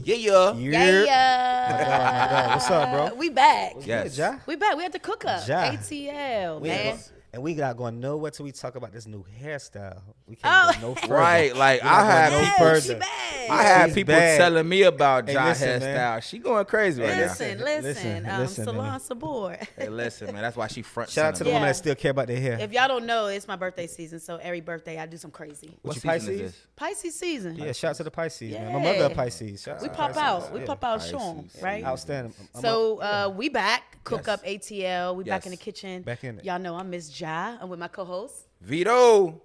Yeah. My God. What's up, bro? We back. Yes. Ja? We back. We had to cook up. Ja. ATL, We man. ain't and we not going nowhere till we talk about this new hairstyle. We can't go no further. Right, like We're not I had going no people, She further. bad. I had She's people bad. telling me about Hey, Ja listen, man. hairstyle. She going crazy right Listen, Listen, Salon man. Sabor. now. Hey, listen, man, that's why she front. Shout out to the center. women Yeah. that still care about their hair. If y'all don't know, it's my birthday season, so every birthday I do some crazy. What you season Pisces? is this? Pisces season. Yeah, shout out to the Pisces, man. My Yeah. mother a Pisces. Shout out We to pop Pisces. out. We Yeah. pop out, show 'em, Pisces right? Outstanding. So we back. Cook Yes. Up ATL. We back Yes. in the kitchen. Back in it. Y'all know I'm MsJai. I'm with my co-host. Vito.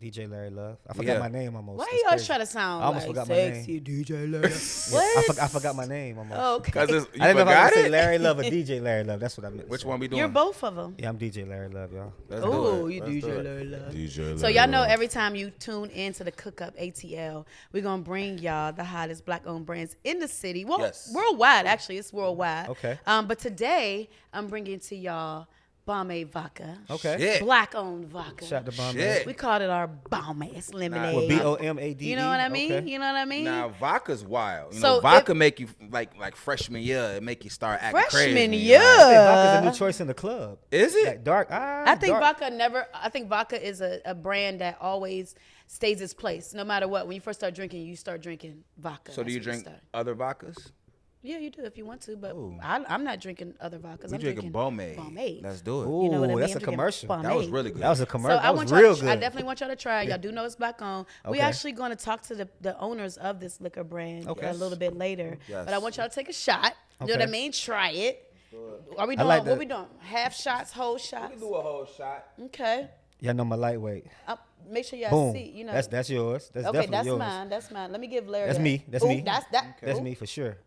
DJ Larry Luv. I forgot Yeah. my name almost. Why That's you always crazy. try to sound I almost like forgot my sexy name. DJ Larry? Yeah, What? I forgot my name almost. Oh, okay. Cause it's, you I didn't know if I forgot was say it. Larry Love or DJ Larry Love. That's what I meant. Which one we doing? You're both of them. Yeah, I'm DJ Larry Love, y'all. Let's Oh, do it. you Let's DJ do it. Larry Love. DJ So y'all know every time you tune into the Cook Up ATL, we're gonna bring y'all the hottest black-owned brands in the city. Well, Yes. worldwide actually, it's worldwide. Okay. But today I'm bringing to y'all Bomade Vodka. Okay. Shit. Black-owned vodka. Shout out to Bomade. Shit. We called it our Bomade. It's lemonade. Well, BOMADE. You know what I mean? Okay. You know what I mean? Now vodka's wild. You So know, vodka make you like freshman year. It make you start acting crazy. Freshman Like, year. I think vodka's a new choice in the club. Is it? That dark. I think dark. vodka is a brand that always stays its place. No matter what. When you first start drinking, you start drinking vodka. So do That's you when drink start. other vodkas? Yeah, you do if you want to, but Ooh. I'm not drinking other vodkas. We I'm drinking Bomade. Bomade. Let's do it. Ooh, You know what I mean? that's I'm a drinking commercial. That was Bomade. really good. That was a So commercial. I That was want real y'all. good. I definitely want y'all to try it. Y'all do know it's black owned. We Okay. actually going to talk to the owners of this liquor brand Okay. a little bit later. Yes. But I want y'all to take a shot. You know what I Okay. mean? Try it. Are we I doing? like What the- we doing? Half shots, whole shots. do a whole shot. Okay. Y'all know my lightweight. Make sure y'all Boom. see. You know. That's yours. That's Okay, definitely that's yours. mine. That's mine. Let me give Larry. That's that. me. That's Ooh, me. That's that. That's Ooh. me for sure.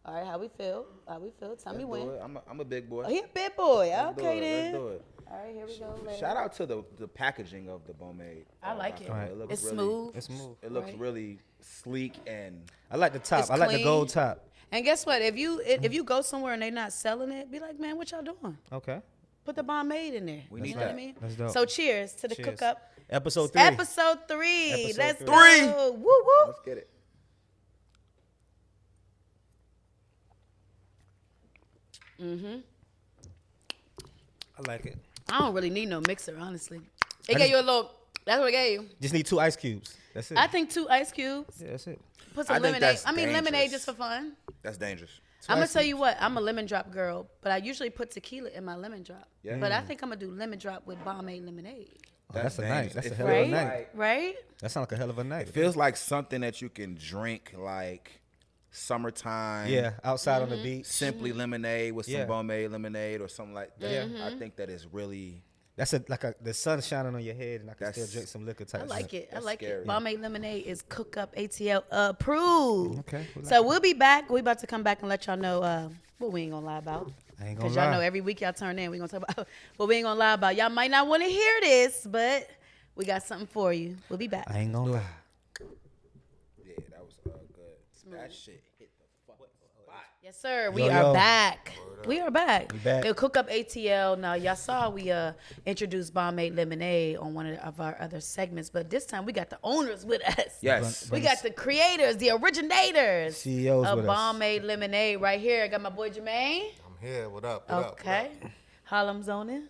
All right, how we feel? How we feel? Tell me Let's when. do it. I'm a big boy. Oh, he a big boy. Let's do Okay it. then. Let's do it. All right, here we go. Larry. Shout out to the packaging of the Bomade. I like it. vodka. looks It's really, smooth. It's smooth. It looks Right. really sleek and I like the top. It's I like the clean. gold top. And guess what? If you go somewhere and they not selling it, be like, man, what y'all doing? Okay. Put the Bomade in there. We you need know what I that. mean? That's dope. So cheers to the Cheers. cook up. Episode 3. Episode 3. Episode Let's 3. go. Woo woo. let's get it. I like it. I don't really need no mixer, honestly. It gave you a little. That's what it gave you. Just need 2 ice cubes. That's it. I think 2 ice cubes. Yeah, that's it. Put some I think lemonade. that's I mean, lemonade dangerous. just for fun. That's dangerous. I'm gonna ice tell you what. I'm a lemon drop girl, but I usually put tequila in my lemon drop. Yeah. But I think I'm gonna do lemon drop with Bomade lemonade. Oh, that's a night. dangerous. That's a It hell of a Right? night. Right? That sounds like a hell of a night. It feels like something that you can drink like summertime. Yeah, outside Mm-hmm. on the beach. Simply lemonade with some Yeah. Bomade lemonade or something like that. Yeah. I think that is really That's the sun shining on your head, and I can still That's- drink some liquor type. I like shit. it. I That's like scary. it. Bomade lemonade is Cook Up ATL approved. Okay, we like So we'll be back. We about to come back and let y'all know what we ain't gonna lie about. I ain't gonna Cause y'all know lie. every week y'all turn in, we gonna talk about what we ain't gonna lie about. Y'all might not want to hear this, but we got something for you. We'll be back. I ain't gonna lie. yeah, that was good. That shit hit the fucking spot. Yes, sir. We Yo, are yo. back. We are back. We back. It'll Cook Up ATL. Now, y'all saw we introduced Bomade Lemonade on one of our other segments, but this time we got the owners with us. Yes. We got the creators, the originators CEOs of with us. Bomade Lemonade right here. I got my boy Jermaine. I'm here. What up? What Okay. Harlem's on it.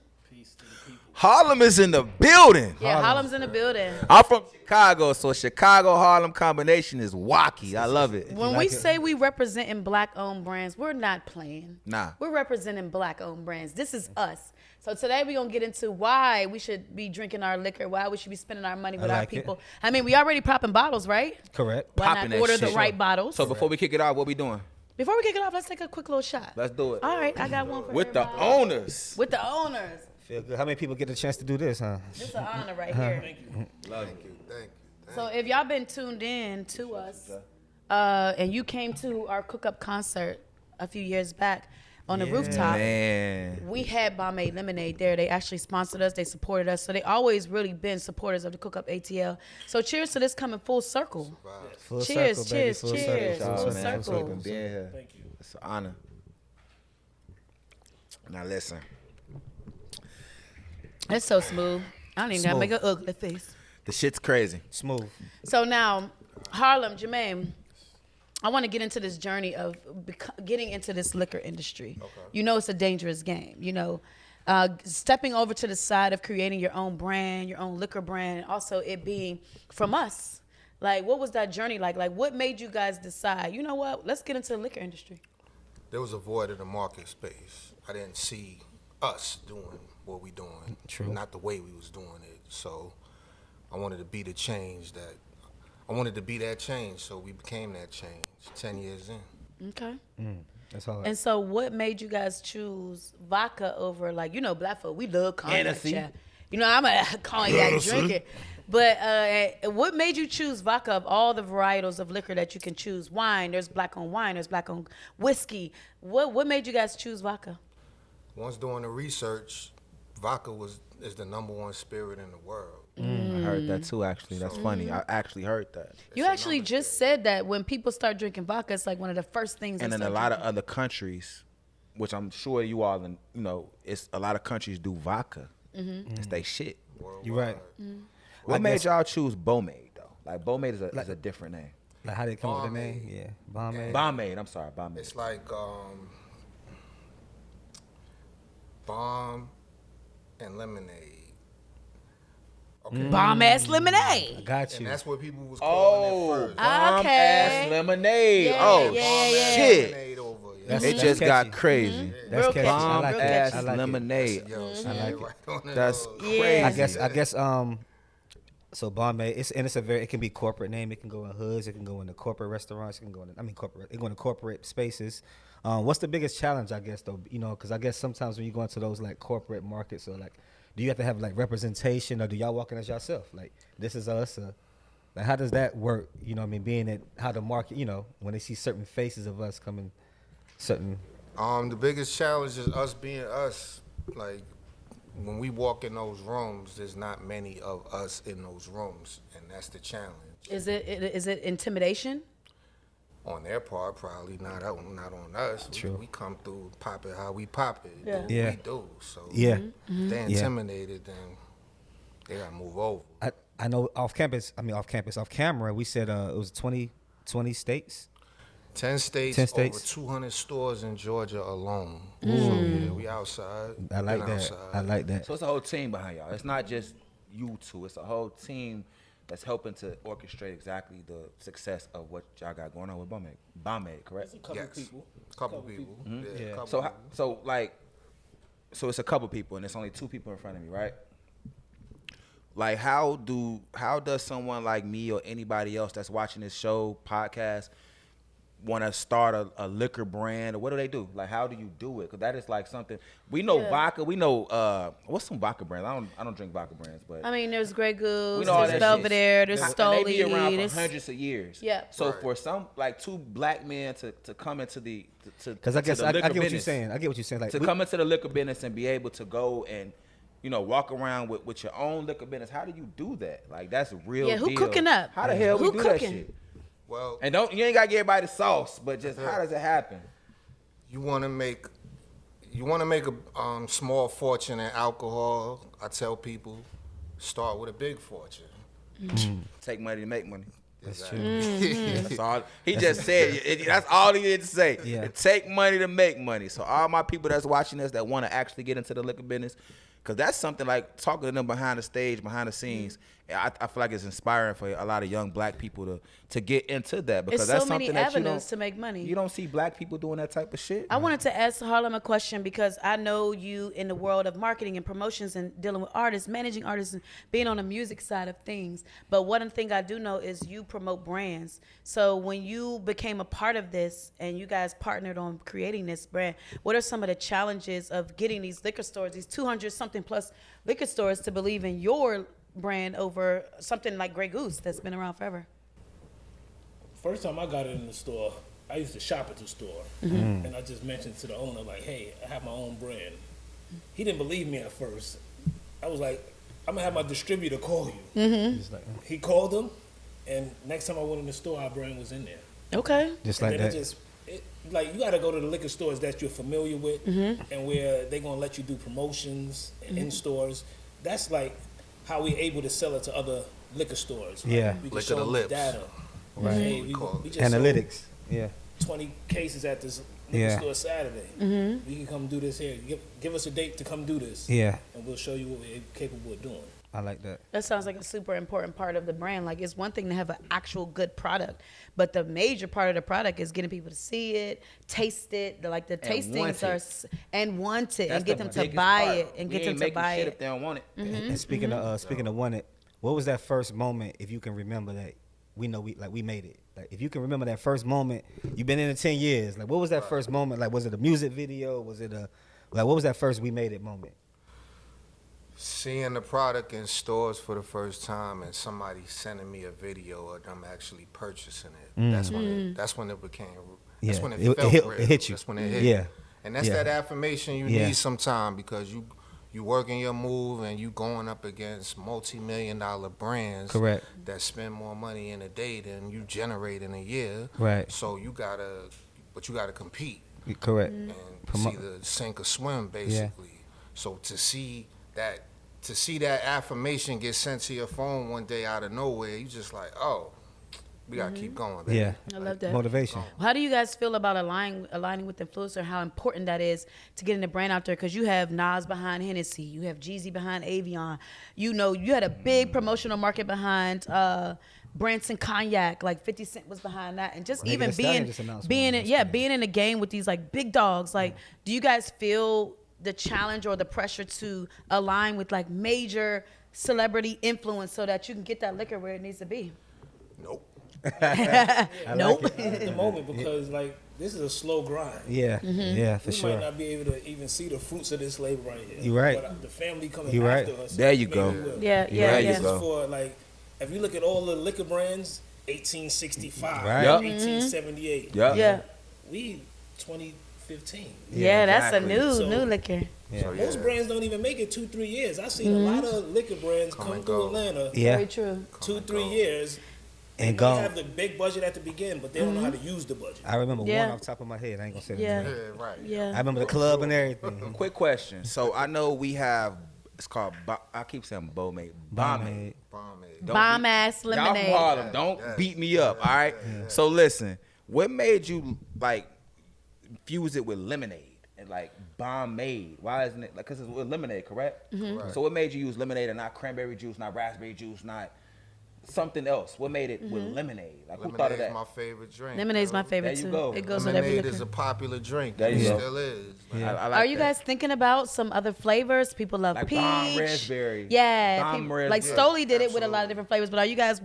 Harlem is in the building. Yeah, Harlem's in the building. I'm from Chicago, so Chicago Harlem combination is wacky. I love it. When like we it? say we representing black-owned brands, we're not playing. Nah. We're representing black-owned brands. This is us. So today we're going to get into why we should be drinking our liquor, why we should be spending our money with our like it. people. I mean, we already popping bottles, right? Correct. Why Popping not that order the shit. right bottles? So before we kick it off, what we doing? Before we kick it off, let's take a quick little shot. Let's do it. All right, I got one for With the everybody. owners. With the owners. Feel good. How many people get the chance to do this, huh? This is an honor right here. Love Thank you. Thank you. So if y'all been tuned in to us, and you came to our Cook Up concert a few years back on the rooftop, Man. we had Bomade Lemonade there. They actually sponsored us. They supported us. So they always really been supporters of the Cook Up ATL. So cheers to this coming full circle. Full Cheers, circle, baby. cheers, Full cheers. circle. Full Full circle. circle. For being here. Thank you. It's an honor. Now listen. It's so smooth. I don't even got to make an ugly face. The shit's crazy. Smooth. So now, Harlem, Jermaine, I want to get into this journey of getting into this liquor industry. Okay. You know, it's a dangerous game. You know, stepping over to the side of creating your own brand, your own liquor brand, and also it being from us. Like, what was that journey like? Like, what made you guys decide, you know what, let's get into the liquor industry? There was a void in the market space. I didn't see us doing what we doing. True. Not the way we was doing it. So I wanted to be the change that, I wanted to be that change, so we became that change 10 years in. Okay. That's all. And so what made you guys choose vodka over, like, you know, black folk, we love cognac. Hennessy. You know, I'm a cognac drinker. But what made you choose vodka of all the varietals of liquor that you can choose? Wine, there's black on wine, there's black on whiskey. What made you guys choose vodka? Once doing the research, vodka is the #1 spirit in the world. I heard that too, actually. That's funny. I actually heard that. You actually just said that when people start drinking vodka, it's like one of the first things. And in a lot of other countries, which I'm sure you all, you know, it's a lot of countries do vodka. It's they shit. Worldwide. You're right. What made y'all choose Bomade though? Like Bomade is a different name. Like how they come up with the name? Yeah, Bomade. Bomade. I'm sorry, Bomade. It's like bomb and lemonade. Okay. Bomb ass I lemonade. got And you. that's what people was calling it first. Bomb Okay. ass lemonade. Yeah, Oh yeah. shit! Lemonade over, yeah. That's- It that's just got catchy. crazy. That's Real catchy. catchy. I Bomb like Real it. ass I like it. lemonade. Yo, she I like hit it. right on the That's nose. crazy. I guess so Bomade, it can be corporate name. It can go in hoods. It can go into corporate restaurants. It can go in, corporate. It can go into corporate spaces. What's the biggest challenge, I guess, though? You know, because I guess sometimes when you go into those like corporate markets, or like, do you have to have like representation, or do y'all walk in as yourself? Like, this is us. Like, how does that work? You know what I mean? Being at how the market, you know, when they see certain faces of us coming, certain. The biggest challenge is us being us. Like, when we walk in those rooms, there's not many of us in those rooms, and that's the challenge. Is it intimidation? On their part, probably not on us. True. We come through, pop it how we pop it. Yeah. Do what Yeah. we do. So Yeah. if they're intimidated, then they gotta move over. I know off camera, we said it was 20 states. 10 states, 10 states. over 200 stores in Georgia alone. So yeah, we outside. I like Been that. outside. I like that. So it's a whole team behind y'all. It's not just you two. It's a whole team that's helping to orchestrate exactly the success of what y'all got going on with Bomade. Bomade, correct? Yes. Couple people. Yeah. Couple So, people. so it's a couple people, and it's only 2 people in front of me, right? Like, how does someone like me or anybody else that's watching this show, podcast, want to start a liquor brand, or what do they do? Like, how do you do it? Because that is like something we know. Vodka, we know. What's some vodka brands? I don't drink vodka brands, but I mean, there's Grey Goose, we know all there's that Belvedere, shit. there's And they be Stoli, around for there's hundreds of years. Yeah. So Right. for some like 2 black men to come into the Because I guess to the I liquor get what you're business, saying. I get what you're saying. Like, to come into the liquor business and be able to go and, you know, walk around with your own liquor business. How do you do that? Like, that's a real Yeah, who deal. cooking up? How the hell Who we do cooking? that shit? Well, And you ain't gotta get everybody the sauce, but just how does it happen? you want to make a small fortune in alcohol. I tell people, start with a big fortune. Take money to make money. That's Exactly. That's all he just said. That's all he did to say. Yeah. Take money to make money. So all my people that's watching this that want to actually get into the liquor business, because that's something like talking to them behind the stage, behind the scenes. I feel like it's inspiring for a lot of young black people to get into that, because It's that's so many something that avenues to make money. You don't see black people doing that type of shit. I wanted to ask Harlem a question, because I know you in the world of marketing and promotions and dealing with artists, managing artists, and being on the music side of things. But one thing I do know is you promote brands. So when you became a part of this and you guys partnered on creating this brand, what are some of the challenges of getting these liquor stores, these 200 something plus liquor stores, to believe in your brand over something like Grey Goose that's been around forever? First time I got it in the store, I used to shop at the store, and I just mentioned to the owner, like, hey, I have my own brand. He didn't believe me at first. I was like, I'm gonna have my distributor call you. Just like, He called him, and next time I went in the store, our brand was in there. Okay. just And like then that. like, you gotta go to the liquor stores that you're familiar with, and where they're gonna let you do promotions and in stores. That's like how we're able to sell it to other liquor stores. Like, Yeah. we can Lick show of the them lips. data. Right. Hey, We call we it. just Analytics. Yeah. 20 cases at this liquor store Saturday. We can come do this here. Give us a date to come do this. Yeah. And we'll show you what we're capable of doing. I like that. That sounds like a super important part of the brand. Like, it's one thing to have an actual good product, but the major part of the product is getting people to see it, taste it. The tastings and want it, and get them to buy it, and get them to buy it if they don't want it. And speaking of want it, what was that first moment, if you can remember, that we made it? Like, if you can remember that first moment, you've been in it 10 years. Like, what was that first moment? Like, was it a music video? Was it what was that first we made it moment? Seeing the product in stores for the first time and somebody sending me a video of them actually purchasing it. That's when it became. That's when it felt real. It hit you. That's when it hit. Yeah. And that's that affirmation you need sometime, because you working your move and you going up against multi-million-dollar brands. Correct. That spend more money in a day than you generate in a year. Right. So you gotta compete. Correct. And it's either sink or swim, basically. Yeah. So to see that affirmation get sent to your phone one day out of nowhere, you just like, oh, we gotta keep going, baby. Yeah, I love that. Motivation. How do you guys feel about aligning with influencer? How important that is to getting the brand out there? Because you have Nas behind Hennessy, you have Jeezy behind Avion. You know, you had a big promotional market behind Branson Cognac. Like 50 Cent was behind that, and just even being in the game with these like big dogs. Like, do you guys feel the challenge or the pressure to align with like major celebrity influence so that you can get that liquor where it needs to be? Nope. Nope. At the moment, because like this is a slow grind. Yeah, yeah, for sure. We might not be able to even see the fruits of this labor right here. You're right. But the family coming You're after right. us. There you go. Yeah. This is for like, if you look at all the liquor brands, 1865, Right. 1878. Yeah. We 2015. Yeah, that's a exactly. new liquor. Yeah. So, Most brands don't even make it 2-3 years. I've seen a lot of liquor brands come through Atlanta. Yeah. Very true. 2-3 years. And they gone. have the big budget at the beginning, but they don't know how to use the budget. I remember Yeah. one off the top of my head. I ain't gonna say that. Yeah. name. Yeah, right. Yeah. I remember the club and everything. Quick question. So I know we have. It's called. I keep saying Bomade. Bomade. Bomade. Bomb ass Y'all from lemonade. Harlem. Don't beat me up. All right. So listen. What made you like fuse it with lemonade and like Bomade? Why isn't it like? Because it's with lemonade, correct? Correct. So what made you use lemonade and not cranberry juice, not raspberry juice, not something else? What made it with lemonade? Like, who thought of Lemonade is that? my favorite drink. Lemonade's my bro. favorite There you too. go. It goes with every Lemonade liquor. is a popular drink. There It you go. still is. Yeah. I like Are you that. guys thinking about some other flavors? People love Like peach, Bomb Raspberry. Yeah, Bomb people, Raspberry. like Stoli did it with a lot Absolutely. of different flavors. But are you guys?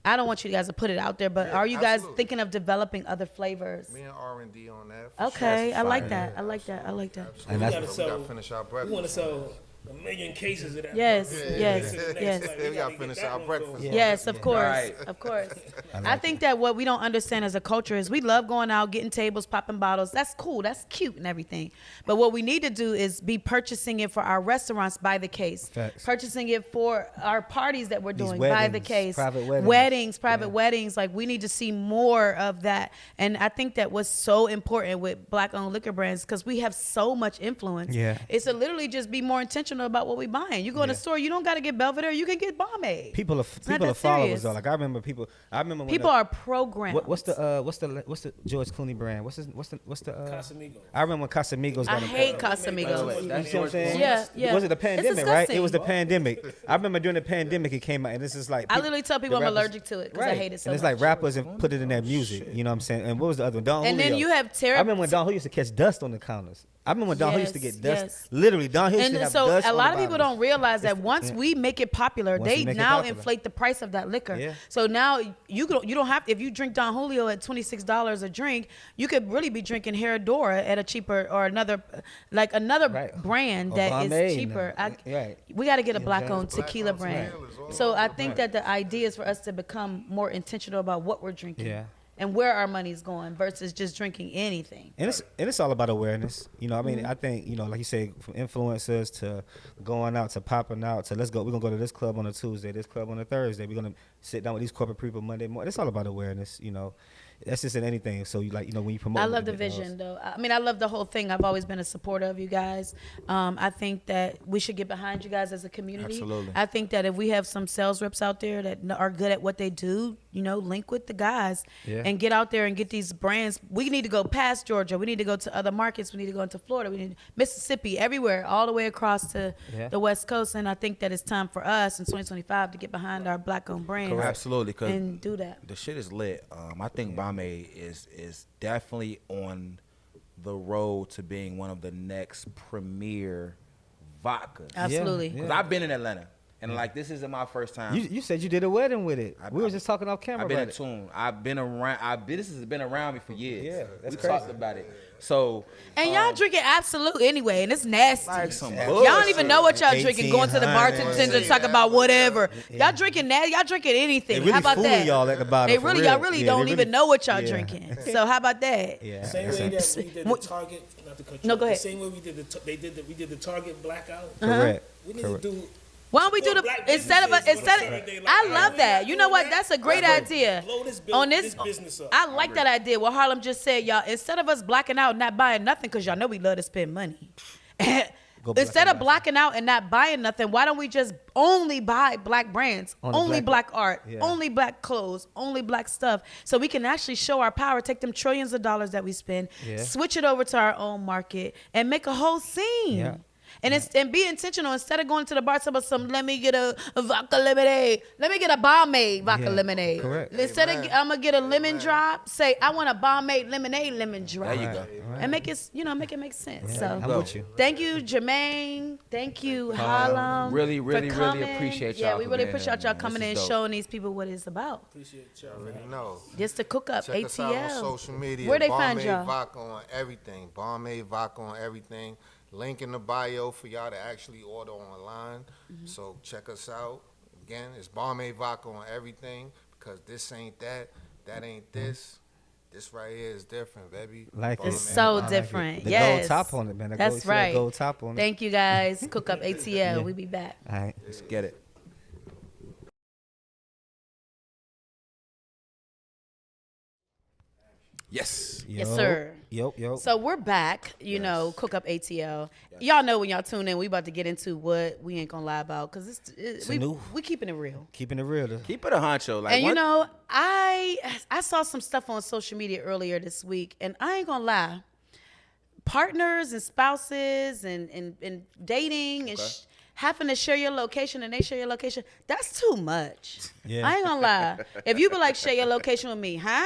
I don't want you guys to put it out there, but Yeah, are you guys absolutely. thinking of developing other flavors? Me and R&D on that. for Okay, sure. I like fire. that. I like that. I like that. Absolutely. And We that's- gotta We gotta sell. finish our We breakfast. want to sell 1 million cases of that. Yes, bro. yes, Cases next, yes. like, We gotta get finish that our one breakfast. going. Yeah. Yes, of course, Right. of course. I think that what we don't understand as a culture is we love going out, getting tables, popping bottles. That's cool, that's cute and everything. But what we need to do is be purchasing it for our restaurants by the case, Facts. purchasing it for our parties that we're These doing by the weddings, case, private weddings. private weddings. Like, we need to see more of that. And I think that what's so important with Black-owned liquor brands, because we have so much influence. Yeah. It's to literally just be more intentional about what we're buying. You go in the store, you don't got to get Belvedere, you can get Bomade. People are not that followers serious. though. Like, I remember people. I remember when People are programmed. What's the George Clooney brand? What's the Casamigos. I remember when Casamigos I got hate imported. Casamigos. You see what I'm saying? Yeah, yeah. Was it the It's pandemic, right? It was the disgusting. pandemic. I remember during the pandemic it came out, and this is like I literally tell people the I'm rappers- allergic to it because I right. hate it so and it's much. like rappers and put it in their music. You know what I'm saying? And what was the other one? Don And then Julio. you have I remember when Don Julio used to catch dust on the counters. I remember when Don Julio used to Yes, get dust. yes. Literally, Don Julio used to And have so dust a on lot the of people bottles. don't realize that once we make it popular, Once they we make it now popular. inflate the price of that liquor. Yeah. So now you don't have if you drink Don Julio at $26 a drink, you could really be drinking Herradura at a cheaper or another Right. brand Or that Bomade is cheaper. and- right. We got to get a Yeah, Black-owned Black-owned tequila tequila brand. is all So I over. think that the idea is for us to become more intentional about what we're drinking. Yeah. And where our money's going versus just drinking anything. And it's all about awareness. You know, I mean, I think, you know, like you say, from influencers to going out to popping out to we're gonna go to this club on a Tuesday, this club on a Thursday. We're gonna sit down with these corporate people Monday morning. It's all about awareness, you know. That's just in anything. So you when you promote. I love the vision, though. I mean, I love the whole thing. I've always been a supporter of you guys. I think that we should get behind you guys as a community. Absolutely. I think that if we have some sales reps out there that are good at what they do, link with the guys and get out there and get these brands. We need to go past Georgia. We need to go to other markets. We need to go into Florida. We need Mississippi, everywhere, all the way across to the West Coast. And I think that it's time for us in 2025 to get behind our black-owned brands. Absolutely, and do that. The shit is lit. I think Bomade is definitely on the road to being one of the next premier vodkas. Absolutely. Because I've been in Atlanta. And this isn't my first time. You said you did a wedding with it. We were just talking off camera. I've been about in tune. I've been around. This has been around me for years. Yeah, that's we crazy. talked about it. So and y'all drinking Absolute anyway, and it's nasty. like some Y'all don't even know what y'all drinking. Going to the 1800. bartender talk about whatever. Y'all drinking that. Y'all drinking anything. They really How about fooling that? y'all at the bottom. They for really, real. y'all really Yeah, don't they even know what y'all yeah. drinking. So how about that? Yeah. Same way that we did the Target, not to cut you No, off, go ahead. The same way we did we did the Target blackout. Correct. We need to do. Why don't we do the Black instead of businesses on a Saturday, like, I hey, love we that. not You know doing what? that. That's a great Let's idea. blow this On this business up. I like that idea. What Harlem just said, y'all. Instead of us blacking out and not buying nothing, because y'all know we love to spend money. Instead of blacking out and not buying nothing, why don't we just only buy black brands, only black art, only black clothes, only black stuff, so we can actually show our power, take them trillions of dollars that we spend, switch it over to our own market, and make a whole scene. Yeah. And be intentional. Instead of going to the bar, tell us let me get a vodka lemonade. Let me get a Bomade vodka lemonade. Correct. Instead of I'm gonna get a lemon drop, say I want a Bomade lemonade lemon drop. There you go. And make it make it make sense. So I'm with you. thank you, Jermaine. Thank you, Harlem. Really for really coming. appreciate y'all. Yeah, we for really being appreciate here, y'all man. coming This in is and dope. showing these people what it's about. Appreciate y'all. Already know. Just to cook up Check us out on ATL. social media. Where they find Bomade y'all? Vodka on everything. Bomade Vodka on everything. Link in the bio for y'all to actually order online. So check us out. Again, it's Bomade Vodka on everything, because this ain't that, that ain't this. This right here is different, baby. Like It's it. so I like different. it. The Yes. gold top on it, man. That's right. Gold top on it. Thank you guys. Cook up ATL. We be back. All right. Let's get it. Yes. Yes, sir. Yo. So we're back, Cook Up ATL. Y'all know when y'all tune in, we about to get into what we ain't gonna lie about, because we keeping it real. Keeping it real. Keep it a honcho. Like, And I saw some stuff on social media earlier this week, and I ain't gonna lie, partners and spouses and dating and having to share your location and they share your location, that's too much. Yeah. I ain't gonna lie. If you be like, share your location with me, huh?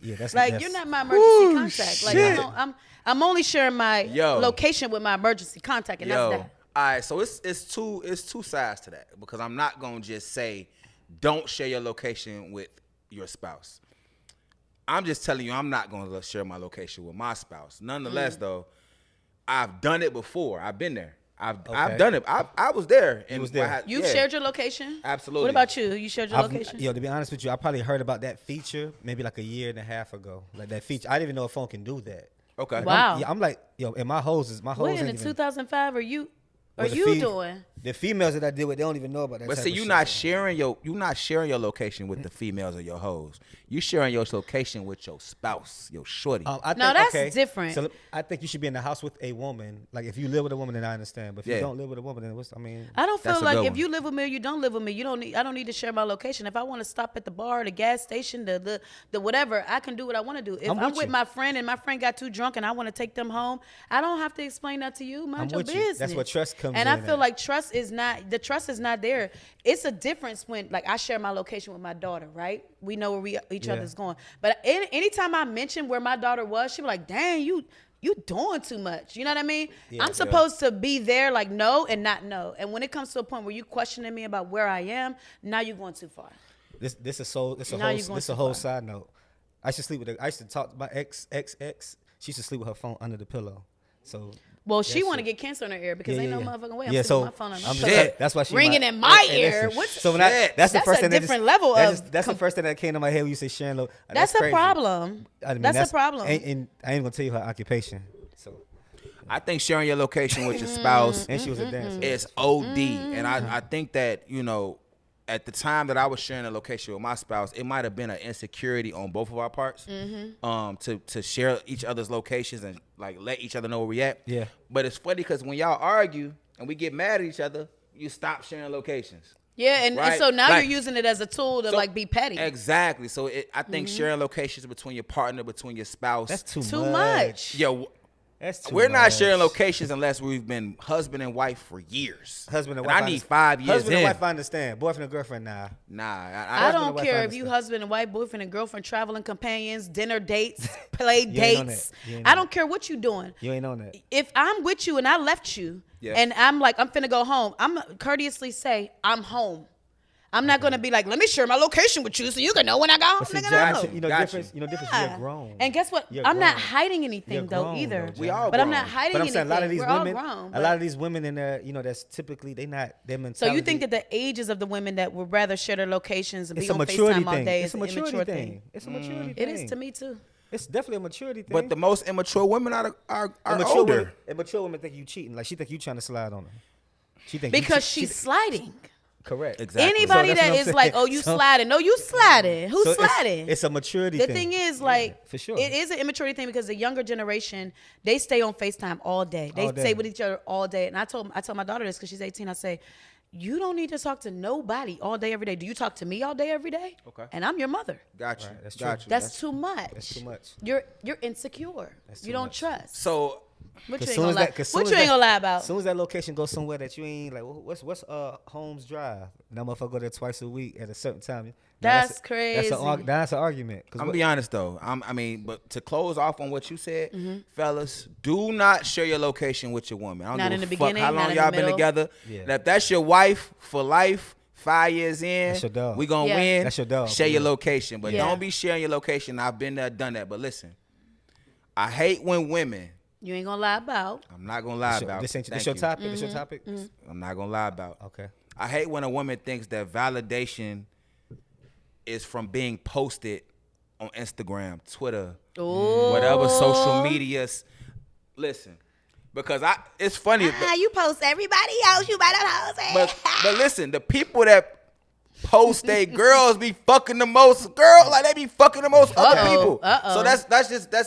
Yeah, that's Like, that's, you're not my emergency contact. Like, I'm only sharing my location with my emergency contact, and that's that. All right, so it's two sides to that, because I'm not gonna just say don't share your location with your spouse. I'm just telling you, I'm not gonna share my location with my spouse. Nonetheless, though, I've done it before. I've been there. I've done it. I was there. And was there. You've shared your location? Absolutely. What about you? You shared your location? Yo, to be honest with you, I probably heard about that feature maybe like a year and a half ago. Like that feature, I didn't even know a phone can do that. Okay. Wow. I'm like, yo, and my hoes Wait, in ain't the even, 2005, are you the doing? The females that I deal with, they don't even know about that. But type see, of you're shit. not sharing your location with the females or your hoes. You sharing your location with your spouse, your shorty. I No, think, that's different. So I think you should be in the house with a woman. Like if you live with a woman, then I understand. But if you Yeah. don't live with a woman, then I don't That's feel a like good if one. you live with me or you don't live with me, I don't need to share my location. If I want to stop at the bar, the gas station, the whatever, I can do what I want to do. If I'm I'm with with you. my friend and my friend got too drunk and I want to take them home, I don't have to explain that to you. Mind I'm your with you. business. That's where trust comes And I in feel at. like trust is not there. It's a difference when, like, I share my location with my daughter, right? We know where each other's going. But anytime I mention where my daughter was, she be like, dang, you doing too much. You know what I mean? I'm supposed to be there, like, no and not no. And when it comes to a point where you questioning me about where I am, now you're going too far. This is a whole side note. I used to talk to my ex. She used to sleep with her phone under the pillow. So Well, she want to get cancer in her ear because ain't no motherfucking way I'm yeah, sleeping so with my phone on I'm my just- pillow. that's why she ringing in my ear. listen, What's so when that's the that's first a thing that different just, level that's of just- that's the first thing that came to my head when you say sharing low. That's a crazy. problem. I mean, That's a problem. And I ain't gonna tell you her occupation. So I think sharing your location with your spouse and she was a dancer. is OD, and I think that at the time that I was sharing a location with my spouse, it might have been an insecurity on both of our parts, to share each other's locations and like let each other know where we at. Yeah. But it's funny because when y'all argue and we get mad at each other, you stop sharing locations. Yeah, and Right? so now Like- you're using it as a tool to like be petty. Exactly. So I think sharing locations between your partner, between your spouse. That's too much. Yo, That's too we're not much. sharing locations unless we've been husband and wife for years. Husband and And wife. I need 5 years Husband in. and wife, I understand. Boyfriend and girlfriend, nah. Nah, I husband don't and wife, care I if you understand. husband and wife, boyfriend and girlfriend, traveling companions, dinner dates, play You ain't on dates. that. You ain't I on don't care what you doing. You ain't on that. If I'm with you and I left you, Yeah. and I'm like, I'm finna go home, I'm courteously say, I'm home. I'm not gonna be like, let me share my location with you so you can know when I go home. But see, Nigga, Jai, no. you know Got difference. You know difference. Yeah. You're grown. And guess what? You're I'm not grown. hiding anything You're though grown, either. though, Jai. We all But I'm grown. not hiding But I'm anything. saying a lot of these We're women, all grown. a lot of these women in there, you know, that's typically their So mentality. you think that the ages of the women that would rather share their locations and it's be a on maturity FaceTime all thing. day It's is a an maturity immature thing. thing. It's a maturity It thing. is to me too. It's definitely a maturity thing. But the most immature women are immature older. women, immature women think you cheating. Like she think you trying to slide on her. She think Because she she's sliding. correct. Exactly. Anybody So that's that what I'm is saying. like, oh, you So- sliding. No, you sliding. Who's So sliding? It's a maturity The thing. thing is, like, for sure. it is an immaturity thing because the younger generation, they stay on FaceTime all day. They All day. stay with each other all day. And I tell my daughter this because she's 18. I say, you don't need to talk to nobody all day, every day. Do you talk to me all day, every day? Okay. And I'm your mother. Got you. Right, that's Got true. you. That's too much. That's too much. You're insecure. That's You too don't much. trust. So What you Cause ain't gonna lie? What you ain't gonna lie about? As soon as that location goes somewhere that you ain't like, what's Holmes Drive? That motherfucker go there twice a week at a certain time. Now That's crazy. That's an argument. I'm gonna be honest though. But to close off on what you said, fellas, do not share your location with your woman. I don't Not give in a the fuck beginning, how not long in the y'all been middle. together. Yeah. And if that's your wife for life, 5 years in, That's your dog. we gonna Yeah. win. That's your dog, Share for your real. location, but Yeah. don't be sharing your location. I've been there, done that. But listen, I hate when women. You ain't gonna lie about. I'm not gonna lie about. This ain't Thank this your you. topic. This your topic. I'm not gonna lie about. Okay. I hate when a woman thinks that validation is from being posted on Instagram, Twitter, whatever social medias. Listen, because it's funny. You post everybody else. You better post it. But listen, the people that post they girls be fucking the most girl, like they be fucking the most other people. So that's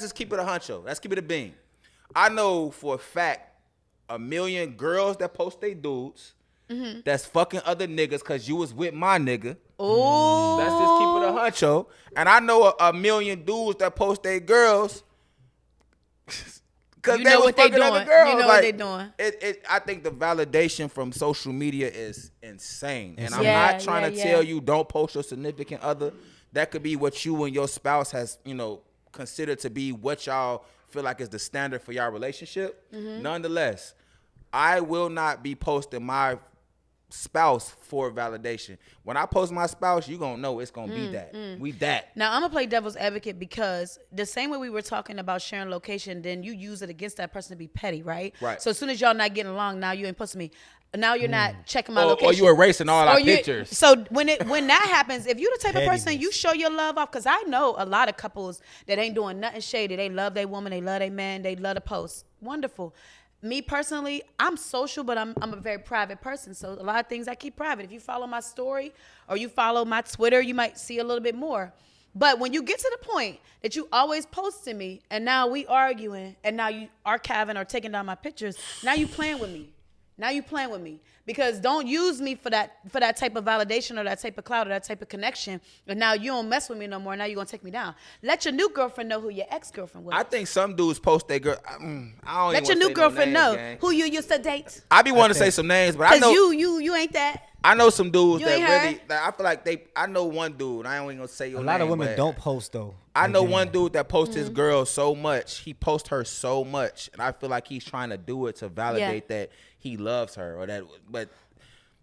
just keep it a huncho. Let's keep it a bean. I know for a fact 1 million girls that post they dudes that's fucking other niggas because you was with my nigga. Oh, Let's just keep it a huncho. And I know a million dudes that post they girls because You they know was what they fucking other doing. girls. You know what they doing. I think the validation from social media is insane. And I'm Yeah, not trying to yeah, tell yeah. you don't post your significant other. That could be what you and your spouse has, considered to be what y'all feel like is the standard for y'all relationship. Nonetheless, I will not be posting my spouse for validation. When I post my spouse, you gonna know it's gonna be that. We that. Now I'm gonna play devil's advocate because the same way we were talking about sharing location, then you use it against that person to be petty, right? Right. So as soon as y'all not getting along, now you ain't posting me. Now you're not checking my Or location. you erasing all our pictures. So when that happens, if you the type of person Pettiness. you show your love off, because I know a lot of couples that ain't doing nothing shady. They love their woman, they love their man, they love to post. Wonderful. Me personally, I'm social, but I'm a very private person. So a lot of things I keep private. If you follow my story or you follow my Twitter, you might see a little bit more. But when you get to the point that you always posting me and now we arguing and now you archiving or taking down my pictures, now you playing with me. Now you playing with me because don't use me for that type of validation or that type of clout or that type of connection. And now you don't mess with me no more. Now you're gonna take me down. Let your new girlfriend know who your ex-girlfriend was. I think some dudes post their girl. I don't Let even your new wanna say girlfriend no names, know gang. who you used to date. I be wanting to say some names, but I Cause know you ain't that. I know some dudes You that ain't really. her? That I feel like I know one dude. I ain't even gonna say your A name. lot of women but don't post though. I know Again. one dude that posts his girl so much. He posts her so much, and I feel like he's trying to do it to validate that he loves her or that. But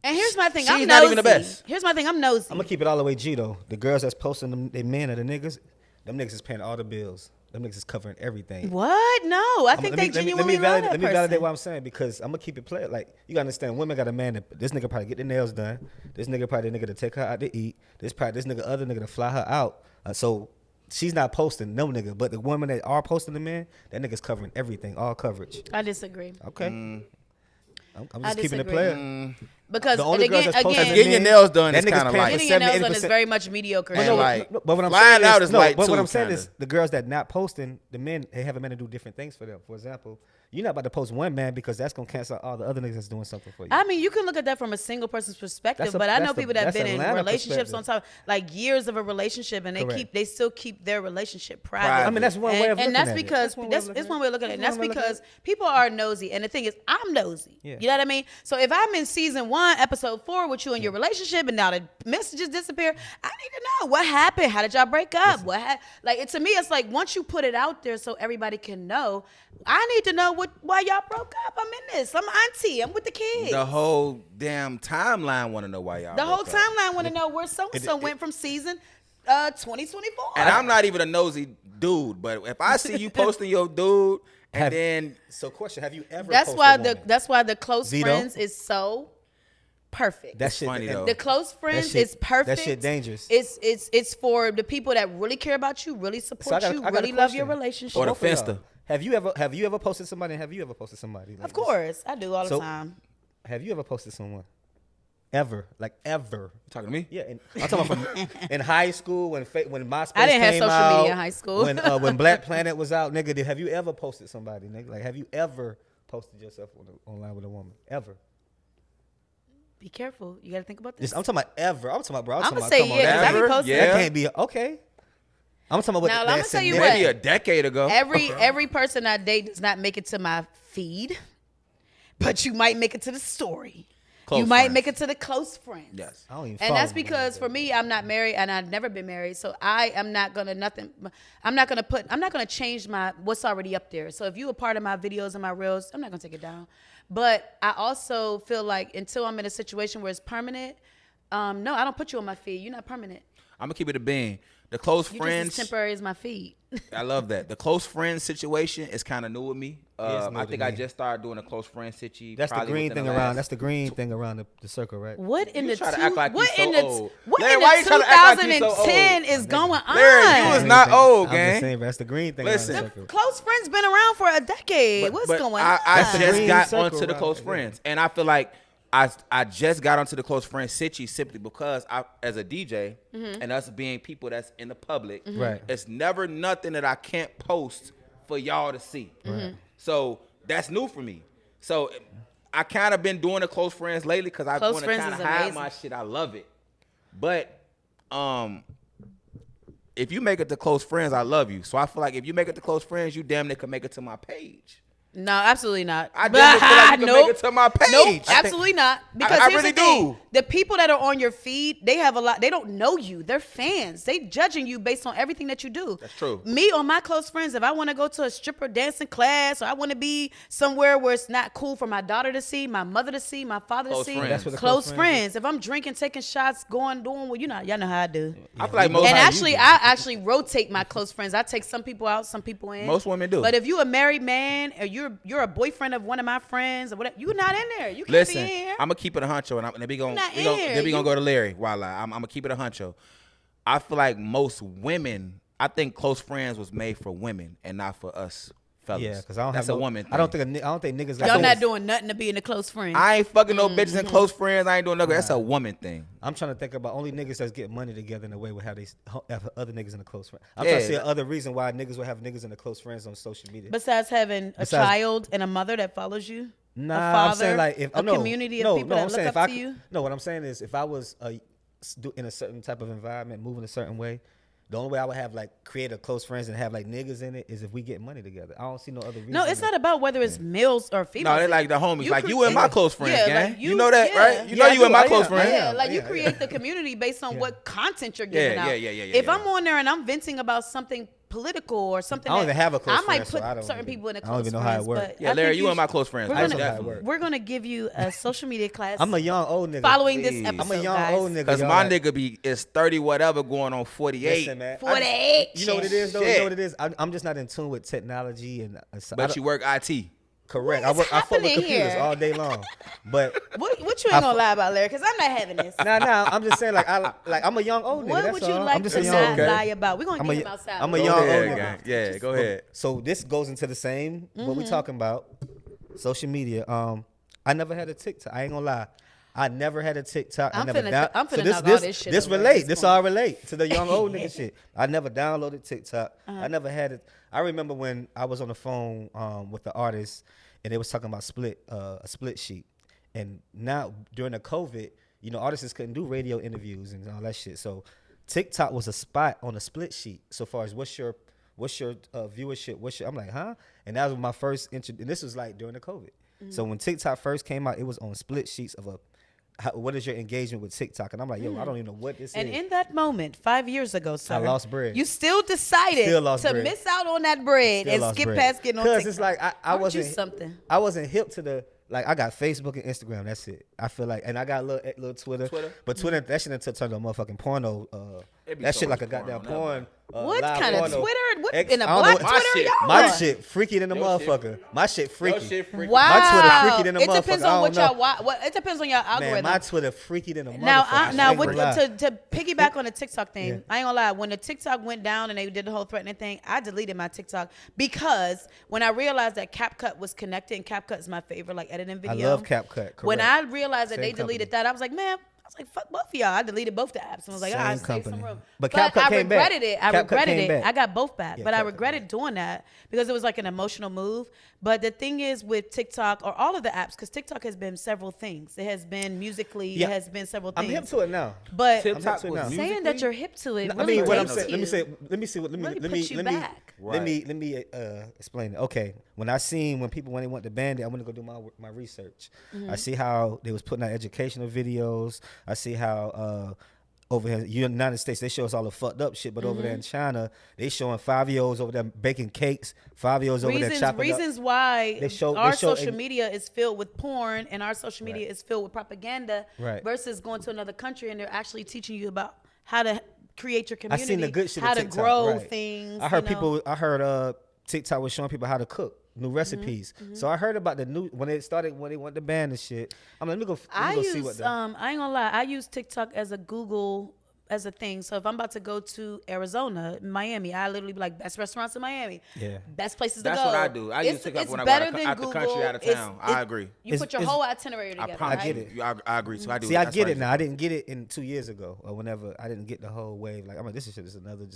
And here's my thing. She's I'm not nosy. even the best. Here's my thing. I'm nosy. I'm gonna keep it all the way G though. The girls that's posting them, they men or the niggas, them niggas is paying all the bills. Them niggas is covering everything. What? No, I think they genuinely love that Let me person. validate what I'm saying because I'm gonna keep it play. Like you gotta understand, women got a man that this nigga probably get their nails done. This nigga probably the nigga to take her out to eat. This nigga other nigga to fly her out. So she's not posting no nigga, but the women that are posting the man, that nigga's covering everything, all coverage. I disagree. Okay. I'm I just keeping it disagree. playing. Because The only girls that's posting Getting your nails done is that nigga's kind of paying like. for getting your nails done 70-80%. is very much mediocre. And shit. like, but what I'm flying saying out is, is light but what too, I'm saying kinda. is the girls that not posting, the men, they have a man to do different things for them. For example, you're not about to post one man because that's gonna cancel out all the other niggas that's doing something for you. I mean, you can look at that from a single person's perspective, but I know people that have been in relationships on top, like years of a relationship, and they still keep their relationship private. I mean, that's one way of looking and that's at it. because it's one way of looking at it. And that's because people are nosy, and the thing is, I'm nosy. Yeah. You know what I mean? So if I'm in season 1, episode 4 with you in your relationship, and now the messages disappear, I need to know what happened. How did y'all break up? To me, it's like once you put it out there so everybody can know, I need to know why y'all broke up. I'm in this. I'm auntie. I'm with the kids. The whole damn timeline want to know why y'all. The whole broke up. timeline want to know where so-and-so went from season 2024. And I'm not even a nosy dude, but if I see you posting your dude, and then So, question: have you ever? That's why the close Vito? friends is so perfect. That's shit, funny, though. The close friends That shit- is perfect. that shit dangerous. It's for the people that really care about you, really support you, really love your relationship. Or the Both of y'all. Finsta. Have you ever posted somebody? And have you ever posted somebody? Like Of course, I do all the So- time. Have you ever posted someone? Ever? Like ever? You talking to me? Yeah, I'm talking about in high school when MySpace I didn't have came social out, media in high school. when Black Planet was out, nigga. Have you ever posted somebody, nigga? Like, have you ever posted yourself online with a woman? Ever? Be careful. You got to think about this. I'm talking about ever. I'm talking about, bro. I'm gonna talking say about, yeah, because I Ever? be posting. Yeah. That can't be okay. I'm talking about Now, what I'ma that's tell you significant. what. Maybe a decade ago. Every person I date does not make it to my feed, but you might make it to the story. Close you might friends. make it to the close friends. Yes. I don't even And follow that's them. because for me, I'm not married and I've never been married, so I am not gonna I'm not gonna change what's already up there. So if you a part of my videos and my reels, I'm not gonna take it down. But I also feel like until I'm in a situation where it's permanent, no, I don't put you on my feed. You're not permanent. I'm gonna keep it a bean. The close You friends. just as temporary as my feed. I love that. The close friends situation is kind of new with me. It's new I to think me. I just started doing a close friend situation. That's the green thing around. That's the green thing around the circle, right? What in You the try to act like you what so in the old. what Larry, in why the you trying to act like you so 2010 old? is going on? Larry, you was not old, I'm gang. just saying, bro. That's the green thing Listen. around the circle. Close friends been around for a decade. What's going on? I That's the just green got circle, onto the right? close Yeah. friends, and I feel like I just got onto the close friends situation simply because I, as a DJ, and us being people that's in the public, Right. it's never nothing that I can't post for y'all to see. So that's new for me. So I kind of been doing the close friends lately because I Close want to friends kind of is hide amazing. my shit. I love it, but if you make it to close friends, I love you. So I feel like if you make it to close friends, you damn near can make it to my page. No, absolutely not. I damn near feel like you can make it to my page. Nope, absolutely not. Because I here's really the thing. do. The people that are on your feed, they have a lot. They don't know you. They're fans. They judging you based on everything that you do. That's true. Me or my close friends, if I want to go to a stripper dancing class, or I want to be somewhere where it's not cool for my daughter to see, my mother to see, my father Close to see, friends. That's what the close close friends. If I'm drinking, taking shots, doing what y'all know how I do. I feel like most And actually, I actually rotate my close friends. I take some people out, some people in. Most women do. But if you're a married man or you're a boyfriend of one of my friends or whatever, you're not in there. You can't Listen, be in here. I'm gonna keep it a huncho, and then we gonna not we gonna, in here. then we gonna You- go to Larry. While I'm gonna keep it a huncho. I feel like most women. I think close friends was made for women and not for us fellas. Yeah, because I don't That's have a woman. I don't think niggas. got Y'all those. not doing nothing to be in the close friend. I ain't fucking no bitches and close friends. I ain't doing nothing. That's a woman thing. I'm trying to think about only niggas that's getting money together in a way with how they have other niggas in the close friend. I'm Yeah. trying to see other reason why niggas will have niggas in the close friends on social media. Besides having a child and a mother that follows you, a Nah, father, I'm saying like if a no, community of no, people no, that I'm saying look if up I to could- you. No, what I'm saying is if I was in a certain type of environment, moving a certain way, the only way I would have like create a close friends and have like niggas in it is if we get money together. I don't see no other reason. No, it's not about whether it's males or females. No, they like the homies. Like you and create- my close friends, yeah, gang. like you know that, yeah. right? You Yeah, know I you do. and my I close am. friends. Yeah, like you yeah. create the community based on what content you're giving Yeah, out. yeah. If yeah. I'm on there and I'm venting about something political or something, I don't that- even have a close I might friend, so put I don't certain even- people in a I close don't even know how it friends, works. but Yeah, I Larry, think you and my should- close friends. We're I just gonna, know how it works. we're gonna give you a social media class. I'm a young old nigga. following this Please. episode, I'm a young guys. old nigga. Cause y'all. my nigga is 30 whatever going on 48. Listen, man. 48. You know what it is though. You Shit. know what it is. I'm just not in tune with technology and. I But don't- you work IT. correct. What is I fuck with happening computers here? all day long, but. What you ain't gonna lie about, Larry? Because I'm not having this. Nah. I'm just saying, I'm a young old nigga. What that's would you all. like I'm just to a not young. lie about? We're gonna I'm get a- him outside. I'm a Go young ahead, old gang. nigga. Yeah, go ahead. So this goes into the same what we talking about, social media. I never had a TikTok. I ain't gonna lie. I never had a TikTok. I'm I never finna knock all this shit This over at relate. this This point. all relate to the young old nigga shit. I never downloaded TikTok. I never had it. I remember when I was on the phone with the artist, and they was talking about a split sheet. And now during the COVID, you know, artists couldn't do radio interviews and all that shit. So TikTok was a spot on a split sheet. So far as what's your viewership? I'm like, huh? And that was my first and this was like during the COVID. So when TikTok first came out, it was on split sheets of what is your engagement with TikTok? And I'm like, yo, I don't even know what this And is. in that moment, 5 years ago, sir, I lost bread. You still decided to miss out on that bread and skip past getting on TikTok. Because it's like I wasn't something. I wasn't hip to the like. I got Facebook and Instagram. That's it. I feel like, and I got a little Twitter. But Twitter, that shit done turned to a motherfucking porno. That shit like a goddamn porn. What kind of porno. Twitter? What in a I don't black know. Twitter y'all My on? shit freaky than the motherfucker. My shit freaky. Wow. My Twitter freaky than the motherfucker. It depends on what y'all watch. It depends on your algorithm. Man, my Twitter freaky than the motherfucker. To piggyback on the TikTok thing, I ain't gonna lie. When the TikTok went down and they did the whole threatening thing, I deleted my TikTok because when I realized that CapCut was connected, and CapCut is my favorite like editing video. I love CapCut. Correct. When I realized that Same they deleted company. that, I was like, man. I was like, fuck both of y'all. I deleted both the apps. And I was like, Same I saved company. some room. But But CapCut I came back. regretted it. CapCut came back. I got both back. Yeah, but I CapCut regretted doing that because it was like an emotional move. But the thing is with TikTok or all of the apps, because TikTok has been several things. It has been musically. Yeah. It has been several I'm things. hip to it now. But TikTok I'm was saying saying that you're hip to it No, really I mean, what I'm dates saying. you. Let me see. Let me explain it. Okay, when they went to band it, I went to go do my research. I see how they was putting out educational videos. I see how over here in the United States they show us all the fucked up shit, but over there in China they showing 5-year-olds over there baking cakes. 5-year-olds over there chopping reasons up. why our social and- media is filled with porn and our social media is filled with propaganda Right. versus going to another country and they're actually teaching you about how to create your I community, seen the good shit. how of to TikTok, grow right. things. I heard you know. TikTok was showing people how to cook new recipes. So I heard about the new when they went to ban the shit. I'm like, let me go see what the I ain't gonna lie. I use TikTok as a Google as a thing. So if I'm about to go to Arizona, Miami, I literally be like best restaurants in Miami. Yeah. Best places That's to go. what I do. I use TikTok it's when I better go than out the country, Google. out of town. I agree. You put your It's- whole itinerary together. I promise right? get it. you. I agree. So I do. See, I That's get why it now. I didn't get it in 2 years ago or whenever. I didn't get the whole wave. Like, I'm like, this is another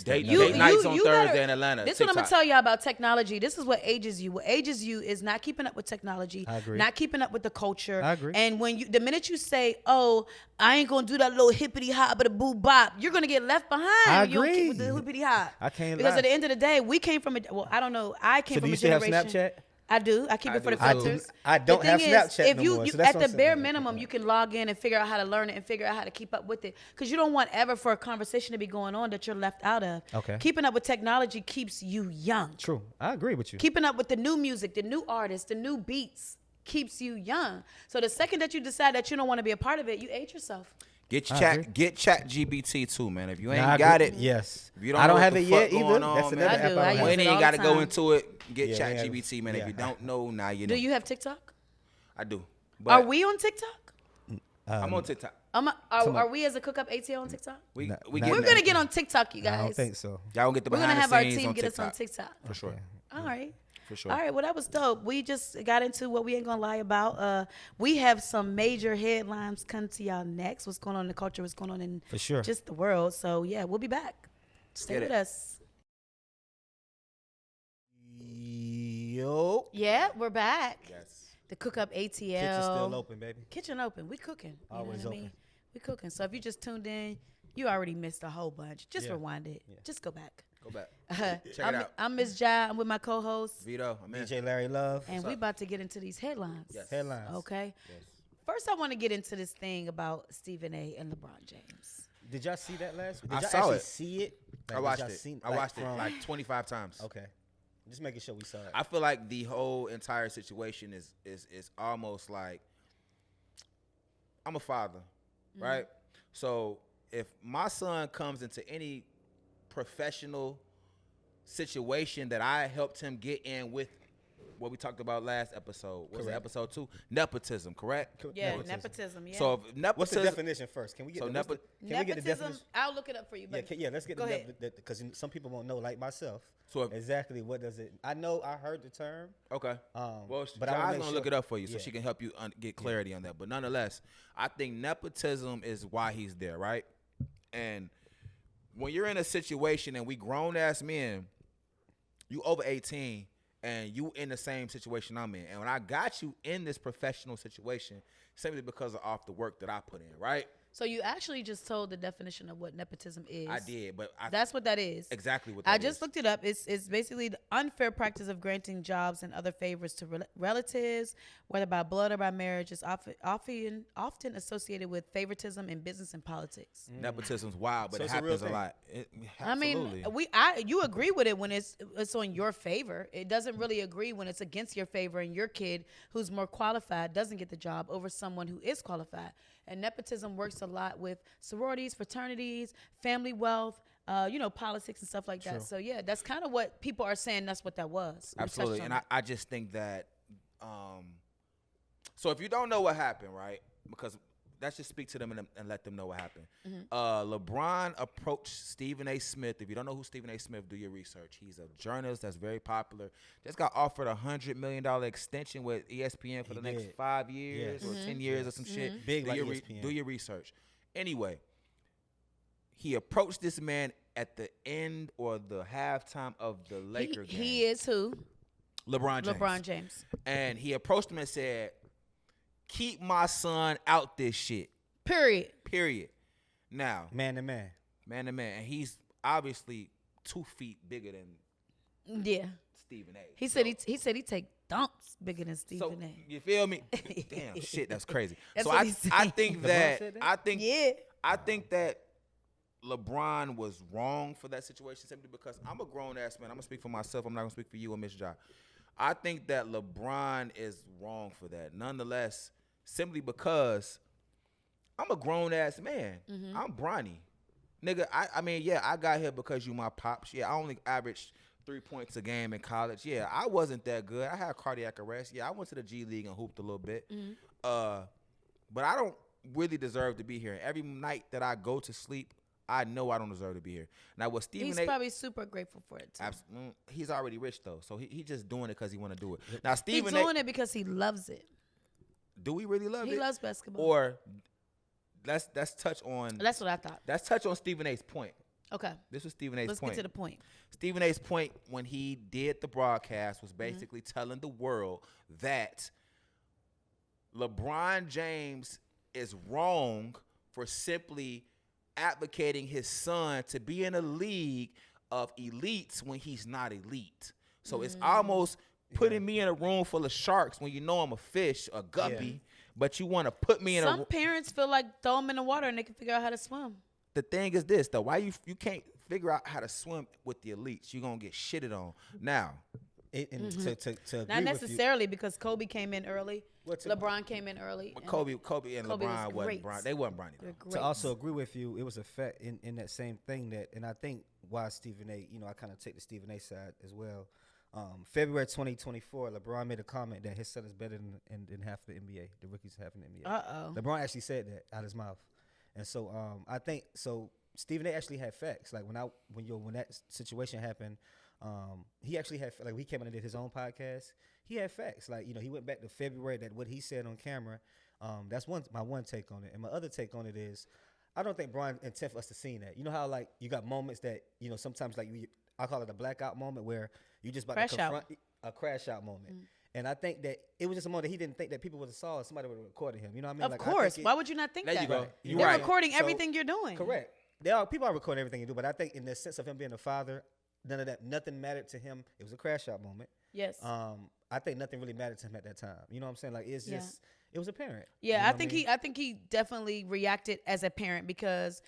Date another- nights on you Thursday better- in Atlanta. This is what I'm TikTok. gonna tell y'all about technology. This is what ages you. What ages you is not keeping up with technology. I agree. Not keeping up with the culture. I agree. And the minute you say, "Oh, I ain't gonna do that little hippity hop but a boo bop," you're gonna get left behind. I You don't keep agree. with the hippity hop. I can't because lie. at the end of the day, we came from I don't know. I came So from do you a still have generation. Snapchat? I do. I keep I it for the do, too. filters. I don't The thing have is, Snapchat if no you, more, you so that's at what the I'm saying. bare minimum, you can log in and figure out how to learn it and figure out how to keep up with it. Because you don't want ever for a conversation to be going on that you're left out of. Okay. Keeping up with technology keeps you young. True. I agree with you. Keeping up with the new music, the new artists, the new beats keeps you young. So the second that you decide that you don't want to be a part of it, you age yourself. Get I Chat agree. get Chat GBT too, man. If you ain't Nah, I got agree. it, Yes. If you I know don't what have the it yet fuck either. going on, That's man. another I app do. I I use don't we have. it ain't all got the to go time. into it. Get Yeah, Chat yeah. GBT, man. Yeah. If you don't know, now you know. Do you have TikTok? I do. Are But we on TikTok? I'm on TikTok. Are we as a Cook Up ATL on TikTok? We Nah, we nah, We're getting gonna there. get on TikTok, you guys. I don't think so. Y'all gonna get the We're gonna behind have the our scenes team on get TikTok. us on TikTok. For sure. All right. For sure. All right, well, that was dope. We just got into what we ain't gonna lie about. We have some major headlines coming to y'all next. What's going on in the culture? What's going on in For sure. just the world? So yeah, we'll be back. Stay Get with it. us. Yo. Yeah, we're back. Yes. The Cook Up ATL. Kitchen's still open, baby. Kitchen open. We cooking. You Always know what I mean? open. We cooking. So if you just tuned in, you already missed a whole bunch. Just Yeah. rewind it. Yeah. Just go back. Go back. Check it out. I'm MsJai. I'm with my co-host, Vito, I'm in. DJ Larry Luv. and we about to get into these headlines. Yes. Headlines. Okay. Yes. First, I want to get into this thing about Stephen A. and LeBron James. Did y'all see that last week? I Did y'all saw actually it. see it? I Like, watched did y'all it. seen- I watched it from- like 25 times. Okay. Just making sure we saw it. I feel like the whole entire situation is almost like I'm a father, right? So if my son comes into any professional situation that I helped him get in with what we talked about last episode. Was it episode 2? Nepotism, correct? Yeah, nepotism. Yeah. So if nepotism, what's the definition first? Can we get So can we get the nepotism. definition? I'll look it up for you. Yeah, But let's get go the ahead. because some people won't know, like myself. So if- exactly what does it? I know I heard the term. Okay. Well, Well, but I wanna Jai's make gonna sure- look it up for you so Yeah. she can help you get clarity on that. But nonetheless, I think nepotism is why he's there, right? And when you're in a situation and we grown ass men, you over 18 and you in the same situation I'm in. And when I got you in this professional situation, simply because of off the work that I put in, right? So you actually just told the definition of what nepotism is. I did, but That's what that is. exactly what that I just is. looked it up. It's basically the unfair practice of granting jobs and other favors to relatives, whether by blood or by marriage, is often associated with favoritism in business and politics. Nepotism's wild, but So it it's a real happens a thing. lot. I mean, Absolutely. you agree with it when it's on your favor. It doesn't really agree when it's against your favor and your kid who's more qualified doesn't get the job over someone who is qualified. And nepotism works a lot with sororities, fraternities, family wealth, politics and stuff like that. So yeah, that's kind of what people are saying. That's what that was. We touched Absolutely. on And it. I just think that so if you don't know what happened, right? Because let's just speak to them and let them know what happened. LeBron approached Stephen A. Smith. If you don't know who Stephen A. Smith, do your research. He's a journalist that's very popular. Just got offered $100 million extension with ESPN for the next 5 years or 10 years or some shit. Big do like your ESPN. do your research. Anyway, he approached this man at the end or the halftime of the Laker game. He is who? LeBron James. LeBron James. And he approached him and said, keep my son out this shit. Period. Now, Man to man. man to man. And he's obviously 2 feet bigger than Yeah. Stephen A. He said he take dumps bigger than Stephen So, A. you feel me? Damn, shit, that's crazy. That's so what I he said. think LeBron that said that? I think that LeBron was wrong for that situation simply because I'm a grown ass man. I'm gonna speak for myself. I'm not gonna speak for you or MsJai. I think that LeBron is wrong for that. Nonetheless, simply because I'm a grown ass man. I'm Bronny. Nigga, I mean, yeah, I got here because you my pops. Yeah, I only averaged 3 points a game in college. Yeah, I wasn't that good. I had cardiac arrest. Yeah, I went to the G League and hooped a little bit. But I don't really deserve to be here. Every night that I go to sleep, I know I don't deserve to be here. Now, what Stephen He's A. probably super grateful for it too. He's already rich though, so he just doing it because he want to do it. Now, He's Stephen doing A. it because he loves it. Do we really love it? He loves basketball. Or let's touch on That's what I thought. let's touch on Stephen A.'s point. Okay. This was Stephen A.'s Let's point. get to the point. Stephen A.'s point when he did the broadcast was basically telling the world that LeBron James is wrong for simply advocating his son to be in a league of elites when he's not elite. So it's almost putting me in a room full of sharks when you know I'm a fish, a guppy, but you want to put me in a Some parents feel like throw them in the water and they can figure out how to swim. The thing is this though, why you can't figure out how to swim with the elites? You're gonna get shitted on. Now, To agree Not with you, necessarily because Kobe came in early. What's it- LeBron came in early. and Kobe and Kobe LeBron was wasn't great. They wasn't Bronny they're though. great. to also agree with you, it was a fact in that same thing that, and I think why Stephen A. I kind of take the Stephen A. side as well. February 2024, LeBron made a comment that his son is better than half the NBA. The rookies half in the NBA. LeBron actually said that out of his mouth, and so I think so. Stephen A. actually had facts. Like when that situation happened, he actually had like he came in and did his own podcast. He had facts. Like he went back to February that what he said on camera. That's my one take on it, and my other take on it is, I don't think Brian intended for us to see that. You know how like you got moments that sometimes like I call it a blackout moment where you just about to confront a crash out moment. And I think that it was just a moment that he didn't think that people would have saw, somebody would have recorded him. You know what I mean? Of Like, course. Why would you not think There that? you go. You're They're right. recording So- everything you're doing. Correct. People are recording everything you do, but I think in the sense of him being a father, nothing mattered to him. It was a crash out moment. Yes. I think nothing really mattered to him at that time. You know what I'm saying? Like it's just it was apparent. Yeah, You know I what think mean? I think he definitely reacted as a parent because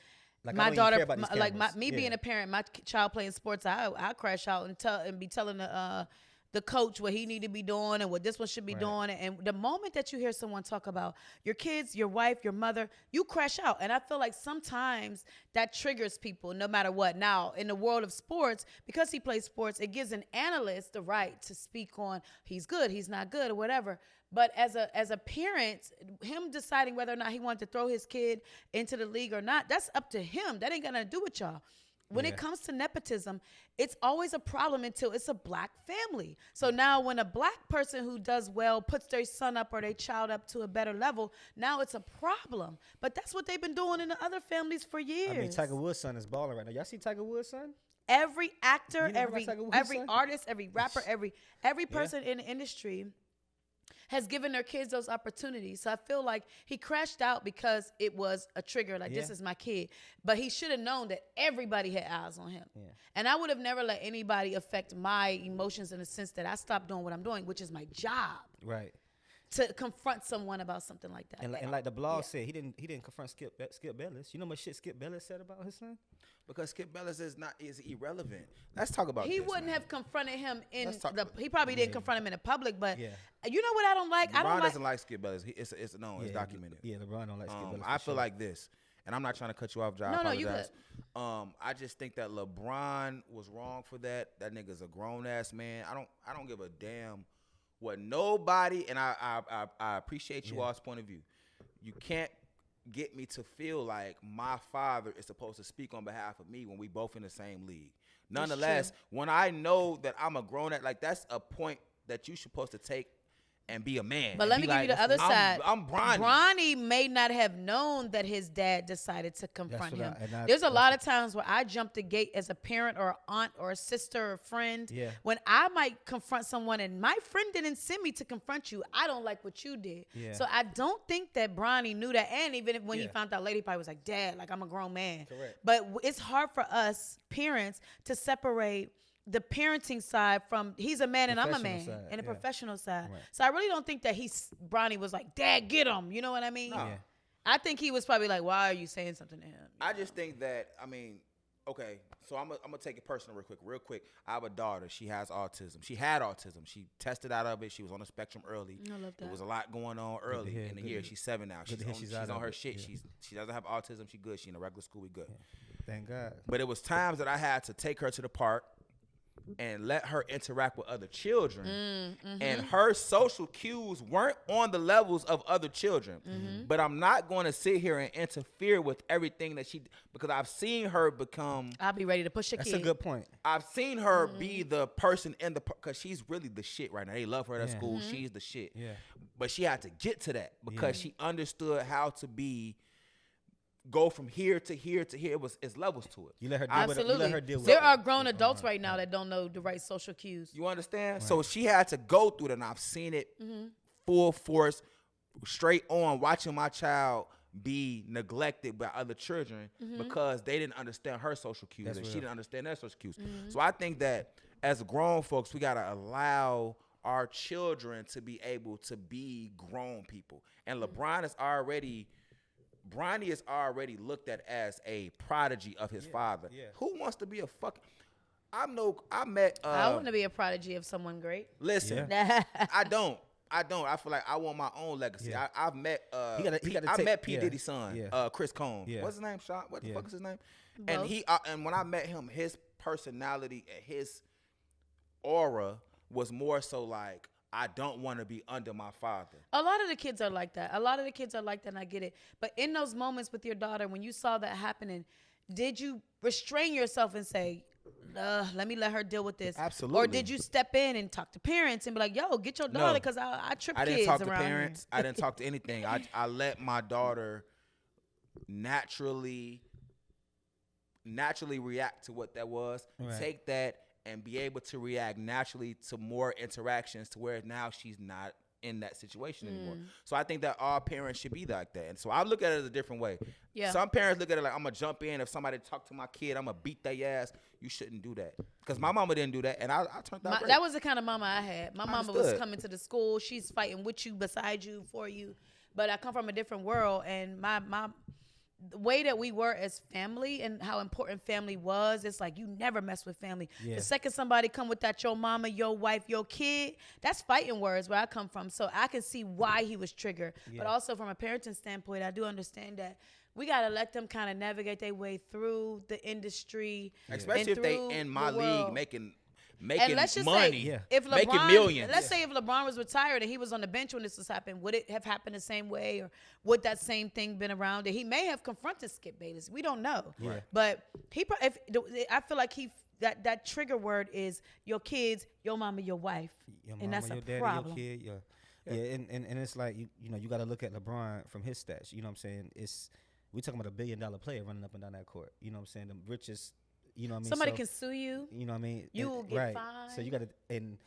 Like, I my don't even daughter, care about these cameras. me being a parent, my child playing sports, I crash out and be telling the the coach what he need to be doing and what this one should be doing. And the moment that you hear someone talk about your kids, your wife, your mother, you crash out. And I feel like sometimes that triggers people no matter what. Now, in the world of sports, because he plays sports, it gives an analyst the right to speak on he's good, he's not good, or whatever. But as a parent, him deciding whether or not he wanted to throw his kid into the league or not, that's up to him. That ain't got nothing to do with y'all. When it comes to nepotism, it's always a problem until it's a black family. So now when a black person who does well puts their son up or their child up to a better level, now it's a problem. But that's what they've been doing in the other families for years. I mean, Tiger Woods' son is balling right now. Y'all see Tiger Woods' son? Every actor, every son? artist, every rapper, every person in the industry has given their kids those opportunities. So I feel like he crashed out because it was a trigger, like this is my kid. But he should have known that everybody had eyes on him. Yeah. And I would have never let anybody affect my emotions in the sense that I stopped doing what I'm doing, which is my job. Right. To confront someone about something like that. And like the blog said, he didn't confront Skip Bayless. You know what shit Skip Bayless said about his son? Because Skip Bayless is irrelevant. Let's talk about he this, wouldn't man. have confronted him in the. He probably didn't confront him in the public, but Yeah. you know what I don't like? LeBron doesn't like Skip Bayless. It's documented. Yeah, LeBron don't like Skip Bayless. I feel like this, and I'm not trying to cut you off, Jai. No, I no, you apologize. I just think that LeBron was wrong for that. That nigga's a grown ass man. I don't give a damn what nobody, and I appreciate you all's point of view. You can't get me to feel like my father is supposed to speak on behalf of me when we both in the same league. Nonetheless, when I know that I'm a grown up, like that's a point that you're supposed to take and be a man. But let me give you the other side. I'm Bronny. Bronny may not have known that his dad decided to confront him. There's a lot of times where I jump the gate as a parent or an aunt or a sister or a friend. Yeah. When I might confront someone and my friend didn't send me to confront you, I don't like what you did. Yeah. So I don't think that Bronny knew that. And even when he found out later, he probably was like, Dad, like I'm a grown man. Correct. But it's hard for us parents to separate the parenting side from he's a man and I'm a man side, and the professional side. Right. So I really don't think that Bronny was like, Dad, get him. You know what I mean? No. Yeah. I think he was probably like, why are you saying something to him? I just think that, okay, so I'm gonna take it personal real quick. I have a daughter. She has autism. She had autism. She tested out of it. She was on the spectrum early. I love that. There was a lot going on early in the year. She's 7 now. She's on her shit. Yeah. She doesn't have autism. She good. She in a regular school. We good. Yeah. Thank God. But it was times that I had to take her to the park and let her interact with other children. And her social cues weren't on the levels of other children. But I'm not going to sit here and interfere with everything that because I've seen her become. I'll be ready to push a kid. That's a good point. I've seen her be the person because she's really the shit right now. They love her at school. She's the shit. Yeah. But she had to get to that because she understood how to go from here to here to here. It's levels to it. You let her deal Absolutely. with it. You let her deal with there it. are grown adults right now that don't know the right social cues. You understand? Right. So she had to go through that, and I've seen it full force, straight on, watching my child be neglected by other children because they didn't understand her social cues and she didn't understand their social cues. So I think that as grown folks, we got to allow our children to be able to be grown people. And LeBron is already... Bronny is already looked at as a prodigy of his father. Yeah. Who wants to be a fucking... I met... I want to be a prodigy of someone great. Listen, I don't. I feel like I want my own legacy. Yeah. I've met... I met P. Diddy's son, Chris Combs. Yeah. What's his name, Sean? What the fuck is his name? Both. And when I met him, his personality and his aura was more so like... I don't want to be under my father. A lot of the kids are like that. And I get it. But in those moments with your daughter, when you saw that happening, did you restrain yourself and say, let me let her deal with this? Absolutely. Or did you step in and talk to parents and be like, yo, get your daughter because I trip kids around I didn't talk to here. parents. I didn't talk to anything. I let my daughter naturally react to what that was. Right. Take that and be able to react naturally to more interactions to where now she's not in that situation anymore. So I think that all parents should be like that. And so I look at it as a different way. Yeah. Some parents look at it like, I'm going to jump in. If somebody talk to my kid, I'm going to beat their ass. You shouldn't do that. Because my mama didn't do that. And I turned out great. That was the kind of mama I had. My mama was coming to the school. She's fighting with you, beside you, for you. But I come from a different world. And my the way that we were as family and how important family was, it's like you never mess with family. Yeah. The second somebody come with that your mama, your wife, your kid, that's fighting words where I come from. So I can see why he was triggered. Yeah. But also from a parenting standpoint, I do understand that we got to let them kind of navigate their way through the industry. Especially if they in my league making and let's just money, say, if LeBron, making millions. Let's say if LeBron was retired and he was on the bench when this was happening, would it have happened the same way, or would that same thing been around? He may have confronted Skip Bayless. We don't know. Yeah. But I feel like that trigger word is your kids, your mama, your wife, Your and mama, that's your a daddy, problem. your kid, and it's like you got to look at LeBron from his stats. You know what I'm saying? We talking about $1 billion player running up and down that court. You know what I'm saying? The richest. You know what I mean? Somebody can sue you. You know what I mean? You will get fined. So you got to, and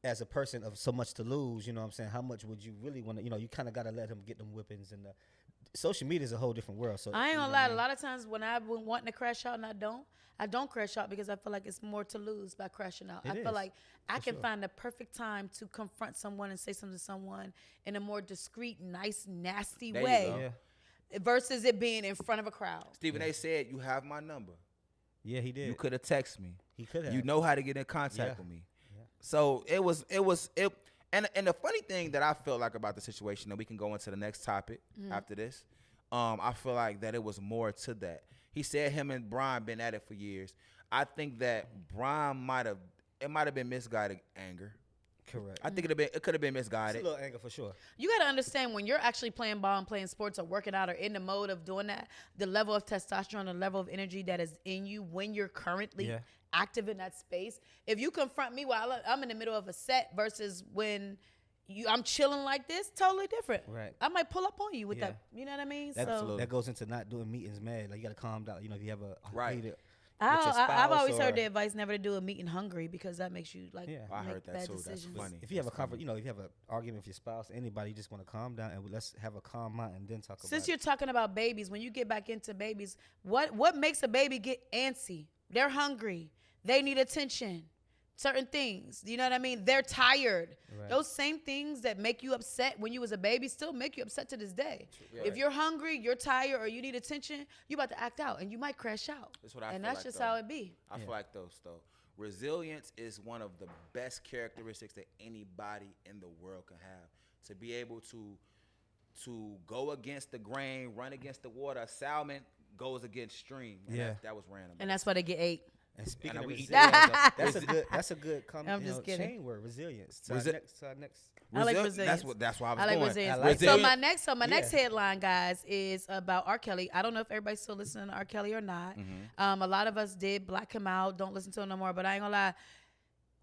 as a person of so much to lose, you know what I'm saying? How much would you really want to, you kind of got to let him get them whippings. And social media is a whole different world. So I ain't gonna lie. A lot of times when I've been wanting to crash out and I don't crash out because I feel like it's more to lose by crashing out. I feel like I can find the perfect time to confront someone and say something to someone in a more discreet, nice, nasty way versus it being in front of a crowd. Stephen A. said, "You have my number." Yeah, he did. You could have texted me. He could have. You know how to get in contact with me. Yeah. So it was, and the funny thing that I felt like about the situation, and we can go into the next topic after this. I feel like that it was more to that. He said him and Brian been at it for years. I think that Brian might have been misguided anger. Correct. I think it could have been misguided. It's a little anger for sure. You got to understand when you're actually playing ball and playing sports or working out or in the mode of doing that, the level of testosterone, the level of energy that is in you when you're currently active in that space. If you confront me while I'm in the middle of a set versus when I'm chilling like this, totally different. Right. I might pull up on you with that. You know what I mean? That goes into not doing meetings mad. Like you got to calm down. If you have a heated, I've always heard the advice never to do a meeting hungry because that makes you I heard that bad too. decisions. That's funny. if you have if you have an argument with your spouse, anybody, you just want to calm down and let's have a calm mind and then talk about it. Since you're talking about babies, when you get back into babies, what makes a baby get antsy? They're hungry. They need attention. Certain things, you know what I mean? They're tired. Right. Those same things that make you upset when you was a baby still make you upset to this day. Yeah. If you're hungry, you're tired, or you need attention, you about to act out and you might crash out. That's what I and feel that's like, just though. how it be. I feel like though, resilience is one of the best characteristics that anybody in the world can have. To be able to go against the grain, run against the water. Salmon goes against stream. And that was random. And that's why they get ate. And speaking And of we eat resilience, that's a good I'm just kidding. chain word. Resilience. To our next. I like resilience. That's why I was I like going. resilience. Resilience. So my next headline, guys, is about R. Kelly. I don't know if everybody's still listening to R. Kelly or not. A lot of us did black him out. Don't listen to him no more. But I ain't gonna lie.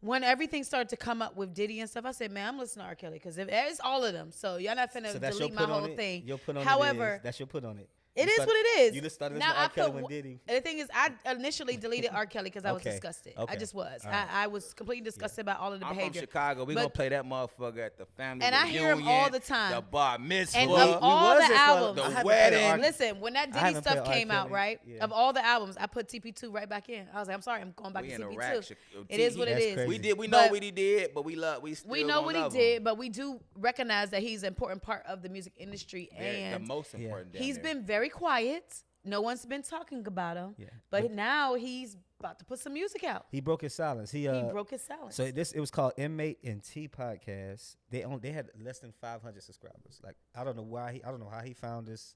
When everything started to come up with Diddy and stuff, I said, man, I'm listening to R. Kelly because it's all of them. So y'all not finna delete my whole thing. Your put on However, that's your put on it. It is what it is. You just started listening to R. Kelly when Diddy. The thing is, I initially deleted R. Kelly because I was Okay. disgusted. Okay. I just was. All right. I was completely disgusted about all of the I'm behavior. from Chicago. We gonna play that motherfucker at the family And I hear him reunion, all the time. The bar mitzvah. And of all the albums, the wedding. listen, when that Diddy stuff came out, right? Yeah. Of all the albums, I put TP2 right back in. I was like, I'm sorry, I'm going back We to in a TP2. rack. It is what it That's is. crazy. We know what he did, but we still We know what he love did, him. but we do recognize that he's an important part of the music industry, They're the and most important. down he's there. been very quiet. No one's been talking about him, Yeah. but now he's about to put some music out. He broke his silence. He broke his silence. So it was called Inmate and T Podcast. They had less than 500 subscribers. Like I don't know I don't know how he found this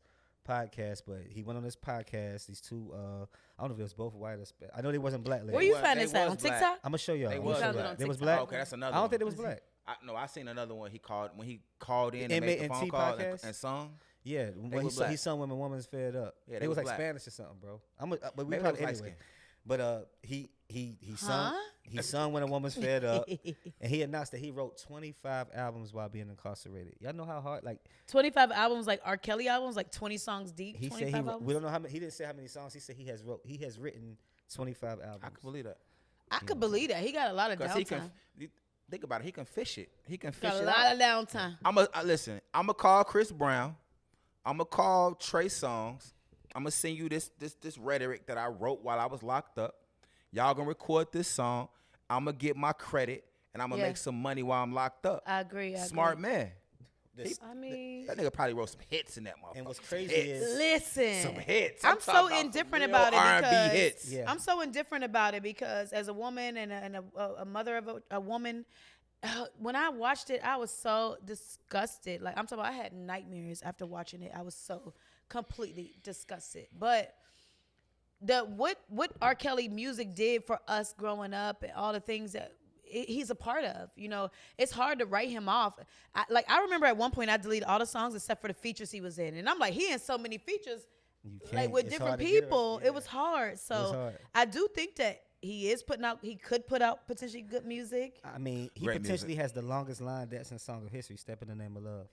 podcast, but he went on this podcast. These two, I don't know if it was both white or I know they wasn't black. Where you find they this at? Was On black. TikTok? I'm gonna show y'all. They I'm was gonna show black. y'all. They was TikTok. black. Okay, that's another I don't one. think it was black. I seen another one. When he called in and Inmate made the and phone T call podcast? and sung. Yeah, when was black. he sung "When My Woman's Fed Up." Yeah, they was like black. Spanish or something, bro. But we Maybe probably they was anyway. light-skinned. But he sung "When a Woman's Fed Up," and he announced that he wrote 25 albums while being incarcerated. Y'all know how hard 25 albums, like R. Kelly albums, like 20 songs deep. he 25 said. albums? We don't know how many. He didn't say how many songs. He said he has written 25 albums. I can believe that. I could believe that. He got a lot of Because downtime. think about it. He can fish it. He can fish Got a it lot out. of downtime. Listen. I'm gonna call Chris Brown. I'm gonna call Trey Songz. I'm gonna send you this rhetoric that I wrote while I was locked up. Y'all gonna record this song. I'm gonna get my credit and I'm gonna make some money while I'm locked up. I agree. Smart man. I mean, that nigga probably wrote some hits in that motherfucker. And what's crazy hits. is listen, some hits. I'm so indifferent about it R&B because hits. Yeah. I'm so indifferent about it because as a woman and a mother of a woman, when I watched it, I was so disgusted. Like I'm talking about, I had nightmares after watching it. I was so completely disgusted. But what R. Kelly music did for us growing up and all the things that he's a part of, you know, it's hard to write him off. I remember at one point I deleted all the songs except for the features he was in, and I'm like, he in so many features, like with different people, it was hard. So I do think that he could put out potentially good music. I mean, he Great potentially music. has the longest line dancing song of history, "Step in the Name of Love."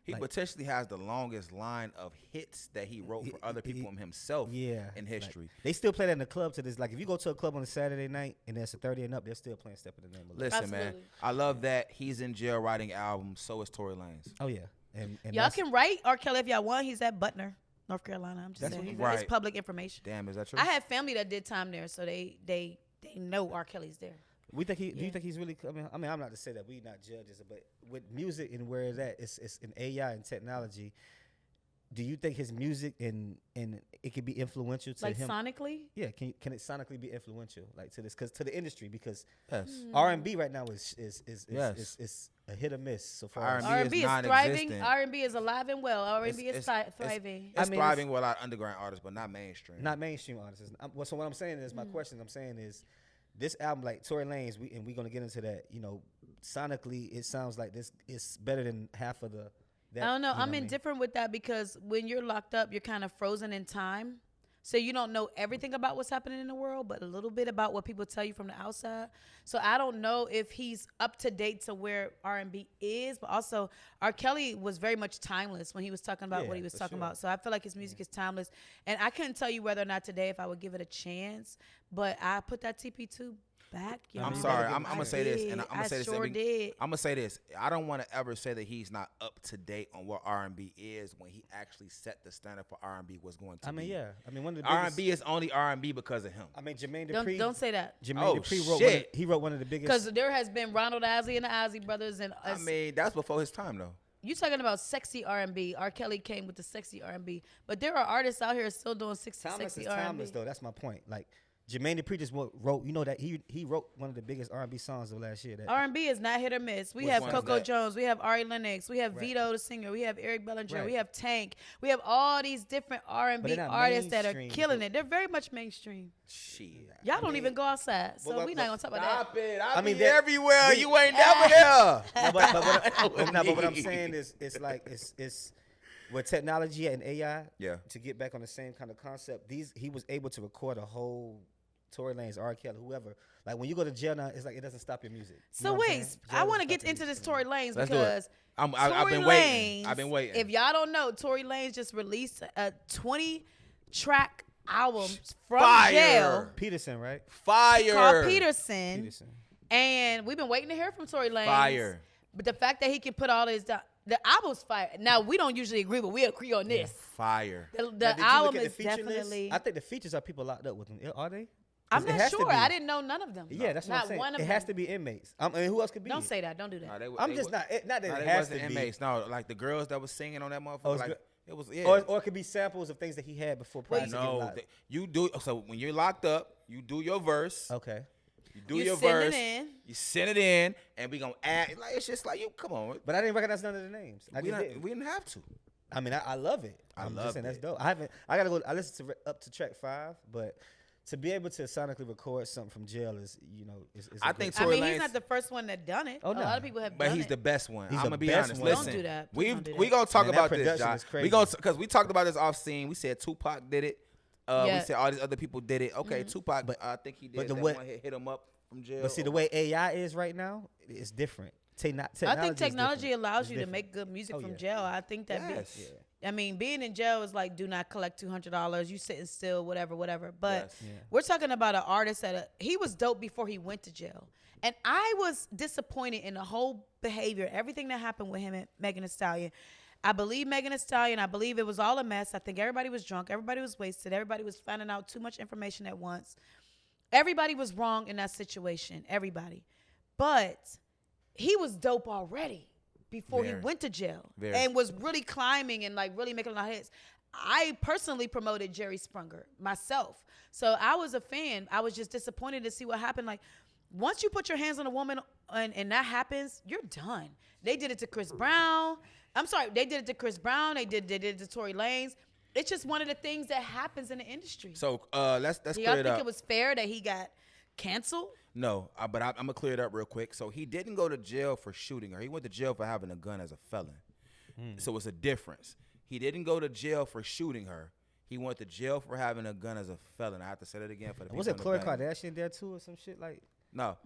He potentially has the longest line of hits that he wrote for other people and himself in history. Like, they still play that in the club to this. Like, if you go to a club on a Saturday night and there's a 30 and up, they're still playing "Step in the Name of Love." Listen, man, I love that he's in jail writing albums. So is Tory Lanez. Oh, yeah. And y'all can write R. Kelly if y'all want. He's at Butner, North Carolina. I'm just saying. right. It's public information. Damn, is that true? I have family that did time there, so they know R. Kelly's there. Do you think he's really? I mean, I'm not to say that we not judges, but with music and where it's at, it's in AI and technology. Do you think his music and it could be influential to like him? sonically? Yeah, can it sonically be influential like to this? Because to the industry, because yes. R&B right now is a hit or miss so far. as- R&B is thriving. non-existent. R&B is alive and well. R&B is thriving. It's thriving with a lot of underground artists, but not mainstream. Not mainstream artists. So what I'm saying is, my question I'm saying is, this album, like Tory Lanez, we're gonna get into that. You know, sonically, it sounds like this is better than half of the. I don't know. I'm indifferent with that because when you're locked up, you're kind of frozen in time. So you don't know everything about what's happening in the world, but a little bit about what people tell you from the outside. So I don't know if he's up to date to where R&B is, but also R. Kelly was very much timeless when he was talking about what he was talking about. So I feel like his music is timeless. And I couldn't tell you whether or not today if I would give it a chance, but I put that TP2 back. I'm sorry. I'm gonna say this, and I'm gonna say this. Sure did. I'm gonna say this. I don't want to ever say that he's not up to date on what R&B is when he actually set the standard for R&B was going to. I mean, be. yeah. I mean, one of the biggest, R&B is only R&B because of him. I mean, Jermaine Dupri. Don't say that. Jermaine Dupri wrote one of the biggest. Because there has been Ronald Isley and the Isley Brothers, and I mean, that's before his time though. You talking about sexy R&B? R. Kelly came with the sexy R&B, but there are artists out here still doing sexy R&B. Timeless though. That's my point. Like, Jermaine Dupri just wrote, you know, that he wrote one of the biggest R&B songs of last year. That R&B is not hit or miss. We have Coco Jones, we have Ari Lennox, we have Vito the singer, we have Eric Bellinger, we have Tank, we have all these different R&B artists that are killing it. They're very much mainstream. Shit, y'all don't even go outside, so we're not gonna talk about that. Stop it! I mean, everywhere. You ain't never there. But what I'm saying is, it's like it's. With technology and AI, to get back on the same kind of concept, he was able to record a whole Tory Lanez, R. Kelly, whoever. Like when you go to jail now, it's like it doesn't stop your music. So wait, I want to get into this Tory Lanez because I've been waiting. I've been waiting. If y'all don't know, Tory Lanez just released a 20-track album from jail. Peterson, right? Fire. Called Peterson. And we've been waiting to hear from Tory Lanez. Fire. But the fact that he can put all this down. The album's fire. Now we don't usually agree, but we agree on this. Fire. The album is definitely. I think the features are people locked up with them. Are they? I'm not sure. I didn't know none of them. Yeah, that's what I'm saying. One of it has to be inmates. I mean, who else could be? Don't say that. Don't do that. I'm just not that it has to be inmates. No, like the girls that was singing on that motherfucker. It was or it could be samples of things that he had before. No, you do. So when you're locked up, you do your verse. Okay. You do your verse. You send it in, and we gonna add. Like it's just like you. Come on. But I didn't recognize none of the names. We didn't have to. I mean, I love it. I'm just saying that's dope. I gotta go. I listened to up to track 5, but to be able to sonically record something from jail is, you know, is I think Tory Lanez, he's not the first one that done it. Oh, no. A lot of people have done but it. he's the best one. He's I'm gonna the be best honest. one. Listen, Don't do that. we gonna talk about this, production Jai. is crazy. We gonna because we talked about this off scene. We said Tupac did it. Yeah. We said all these other people did it. Okay, Tupac, but I think he did. But the that way- one hit him up from jail. But see, the way AI is right now, it's different. I think technology allows you to make good music from jail. I think that. I mean, being in jail is like, do not collect $200. You sitting still, whatever. But we're talking about an artist he was dope before he went to jail. And I was disappointed in the whole behavior, everything that happened with him and Megan Thee Stallion. I believe Megan Thee Stallion. I believe it was all a mess. I think everybody was drunk. Everybody was wasted. Everybody was finding out too much information at once. Everybody was wrong in that situation. Everybody. But he was dope already. before he Very. went to jail Very. and was really climbing and like really making a lot of hits. I personally promoted Jerry Sprunger myself. So I was a fan. I was just disappointed to see what happened. Like, once you put your hands on a woman and that happens, you're done. They did it to Chris Brown. I'm sorry, they did it to Chris Brown. They did it to Tory Lanez. It's just one of the things that happens in the industry. So let's Do clear y'all it think up. it was fair that he got canceled? No, but I'm gonna clear it up real quick. So he didn't go to jail for shooting her. He went to jail for having a gun as a felon. So it's a difference. He didn't go to jail for shooting her. He went to jail for having a gun as a felon. I have to say that again for the people. Was it in the Khloe back. Kardashian there too or some shit like? No,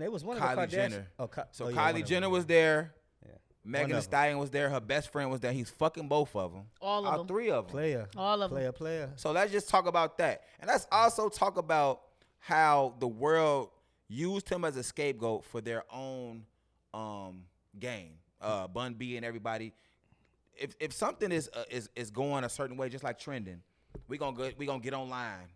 It was one of Kylie the Kardashians. Jenner. Oh, So yeah, one Kylie of Jenner them. was there. Yeah. Megan One Thee of them. Stallion was there. Her best friend was there. He's fucking both of them. All of them. Three of them. Player. All of them. Player. So let's just talk about that. And let's also talk about how the world used him as a scapegoat for their own gain. Bun B and everybody. If something is going a certain way, just like trending, we gonna get online.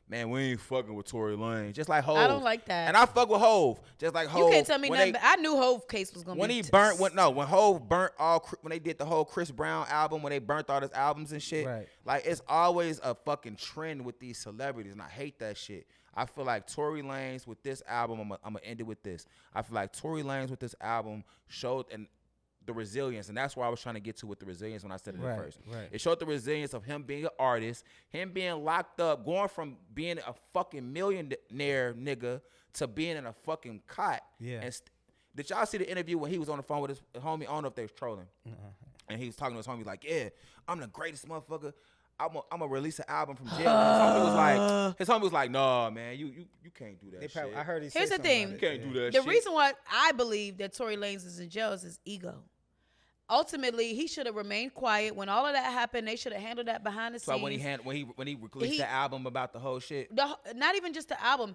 Man, we ain't fucking with Tory Lanez. Just like Hov. I don't like that. And I fuck with Hov. Just like Hov. You can't tell me when nothing. But I knew Hov case was gonna when be. he burnt when Hov burnt when they did the whole Chris Brown album, when they burnt all his albums and shit, Right. like it's always a fucking trend with these celebrities, and I hate that shit. I feel like Tory Lanez with this album, I'm gonna end it with this. I feel like Tory Lanez with this album showed the resilience, and that's where I was trying to get to with the resilience when I said it Right, at first. right. It showed the resilience of him being an artist, him being locked up, going from being a fucking millionaire nigga to being in a fucking cot. Yeah. And did y'all see the interview when he was on the phone with his homie? I don't know if they was trolling. And he was talking to his homie like, yeah, I'm the greatest motherfucker. I'm gonna release an album from jail. His homie was like, nah, man, you can't do that shit. I heard he said Here's the something thing. about You it. can't do that The shit. reason why I believe that Tory Lanez is in jail is his ego. Ultimately, he should have remained quiet when all of that happened. They should have handled that behind the So scenes. when he released the album about the whole shit. Not even just the album.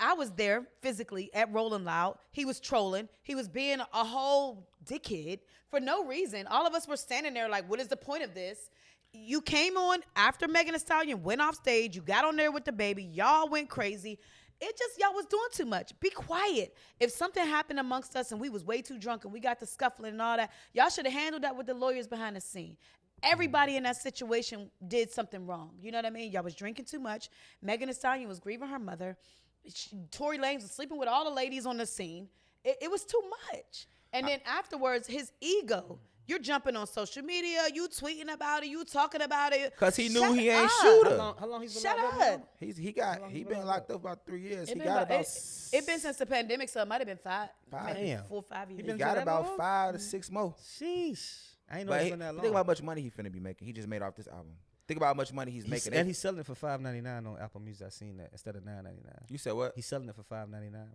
I was there physically at Rolling Loud. He was trolling. He was being a whole dickhead for no reason. All of us were standing there like, what is the point of this? You came on after Megan Thee Stallion went off stage. You got on there with the baby. Y'all went crazy. Y'all was doing too much. Be quiet. If something happened amongst us and we was way too drunk and we got to scuffling and all that, y'all should have handled that with the lawyers behind the scene. Everybody in that situation did something wrong. You know what I mean? Y'all was drinking too much. Megan Thee Stallion was grieving her mother. Tory Lanez was sleeping with all the ladies on the scene. It was too much. And then afterwards, his ego. You're jumping on social media. You tweeting about it. You talking about it. Cause he knew Shut he ain't up. shoot her. How long he's been Shut locked up. now? He been locked up about 3 years. It He been got about, about it been since the pandemic, so it might have been five. Maybe Damn. 4 or 5 years. He he been got that about long? 5 to 6 more. Sheesh. I ain't know But it's he, been that long. think about how much money he finna be making. He just made off this album. Think about how much money he's making. And he's selling it for $5.99 on Apple Music. I seen that instead of $9.99. You said what? He's selling it for $5.99.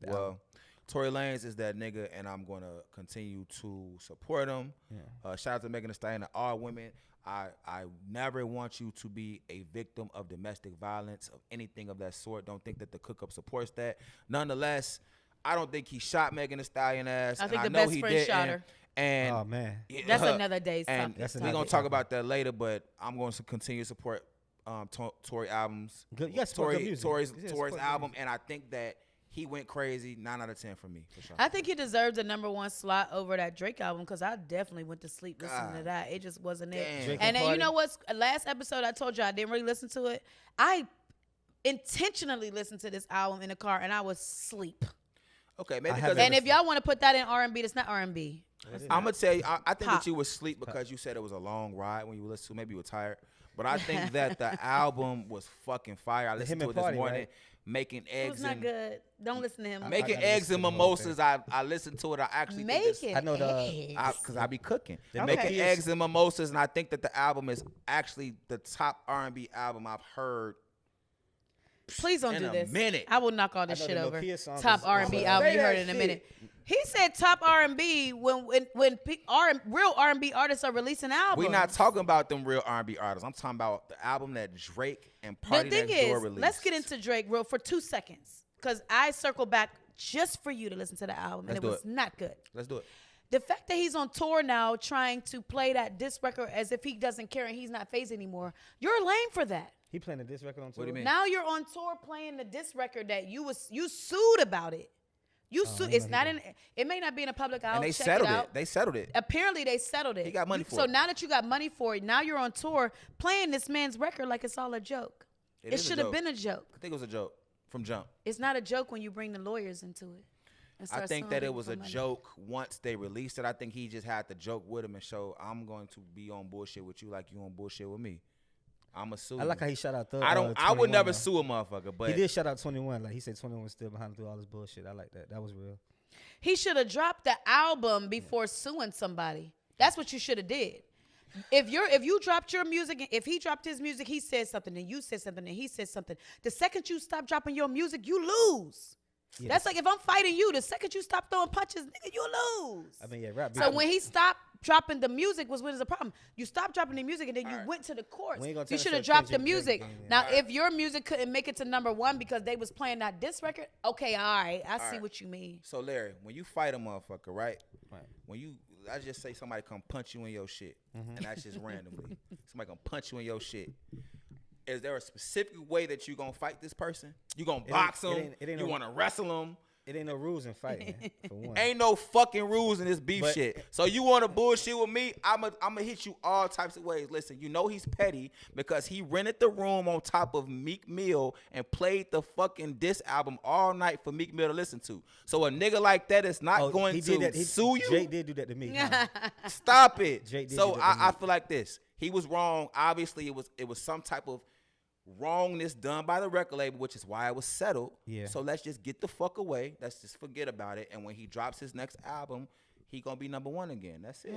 Well, Tory Lanez is that nigga, and I'm gonna continue to support him. Yeah. Shout out to Megan Thee Stallion and all women. I never want you to be a victim of domestic violence, of anything of that sort. Don't think that the Cook Up supports that. Nonetheless, I don't think he shot Megan Thee Stallion ass. I think and the know best he friend didn't. shot her. And Oh, man. That's another day's and topic. That's we're another gonna day talk topic. about that later, but I'm going to continue to support Tory albums. Good. You gotta support good music. Tory's You gotta support good album, music. and I think that he went crazy. 9 out of 10 for me, for sure. I think he deserves a #1 slot over that Drake album because I definitely went to sleep listening to that. It just wasn't Damn. it. Drake And then you Party? know what's last episode I told you I didn't really listen to it. I intentionally listened to this album in the car and I was asleep. Okay, maybe I because haven't- And if y'all want to put that in R&B, that's not R&B. I'm gonna tell you, I think Pop. that you was asleep because you said it was a long ride when you listened to. Maybe you were tired, but I think that the album was fucking fire. I listened Him to and it this Party, morning, right? making It eggs was not and good. Don't listen to him. making gotta eggs listen and to the whole mimosas. I listened to it. I actually think this- Making I know the- eggs. because I be cooking, The making Nokias- eggs and mimosas, and I think that the album is actually the top R&B album I've heard. Please don't in do a this. minute. I will knock all this I know shit the over. Nokia song Top is- R&B Say album you that heard in a shit. minute. He said top R&B when real R&B artists are releasing albums. We're not talking about them real R&B artists. I'm talking about the album that Drake and The Party thing Next Door is, released. let's get into Drake real for 2 seconds because I circled back just for you to listen to the album and Let's it do was it. not good. Let's do it. The fact that he's on tour now trying to play that disc record as if he doesn't care and he's not phased anymore, you're lame for that. He playing this record on tour. What do you mean? Now you're on tour playing the disc record that you sued about it. You it's not in. It may not be in a public. I'll And they check settled it out. it. They settled it. Apparently, they settled it. He got money for So it. now that you got money for it, now you're on tour playing this man's record like it's all a joke. It is a should have joke. been a joke. I think it was a joke from jump. It's not a joke when you bring the lawyers into it. and I start think suing that it people was for a money. joke once they released it. I think he just had to joke with him and show, I'm going to be on bullshit with you like you on bullshit with me. I'm a sue. I like how he shout out Thug. I would 21, never though. sue a motherfucker, but He did shout out 21. Like he said 21 was still behind him through all this bullshit. I like that. That was real. He should have dropped the album before suing somebody. That's what you should have did. If you dropped your music, if he dropped his music, he said something, and you said something, and he said something. The second you stop dropping your music, you lose. Yeah. That's like if I'm fighting you, the second you stop throwing punches, nigga, you lose. I mean, yeah, rap. So when he stopped dropping the music was when there's a problem. You stopped dropping the music and then you went to the courts. We ain't gonna You tell should have us dropped the Kendrick music. Drake game, Now, if your music couldn't make it to #1 because they was playing that diss record, okay, all right, I see right. what you mean. So Larry, when you fight a motherfucker, right? Right. When you, I just say somebody come punch you in your shit, and that's just randomly. Somebody gonna punch you in your shit. Is there a specific way that you gonna fight this person? You gonna box him? it ain't You no- wanna wrestle him? It ain't no rules in fighting, for one. Ain't no fucking rules in this beef But- shit. So you want to bullshit with me? I'ma hit you all types of ways. Listen, you know he's petty because he rented the room on top of Meek Mill and played the fucking diss album all night for Meek Mill to listen to. So a nigga like that is not going he to did that. sue you. Drake did do that to me. huh? Stop it. Drake did So do that to I me. feel like this. He was wrong. Obviously, it was some type of wrongness done by the record label, which is why it was settled. Yeah. So let's just get the fuck away. Let's just forget about it. And when he drops his next album, he gonna be #1 again. That's it.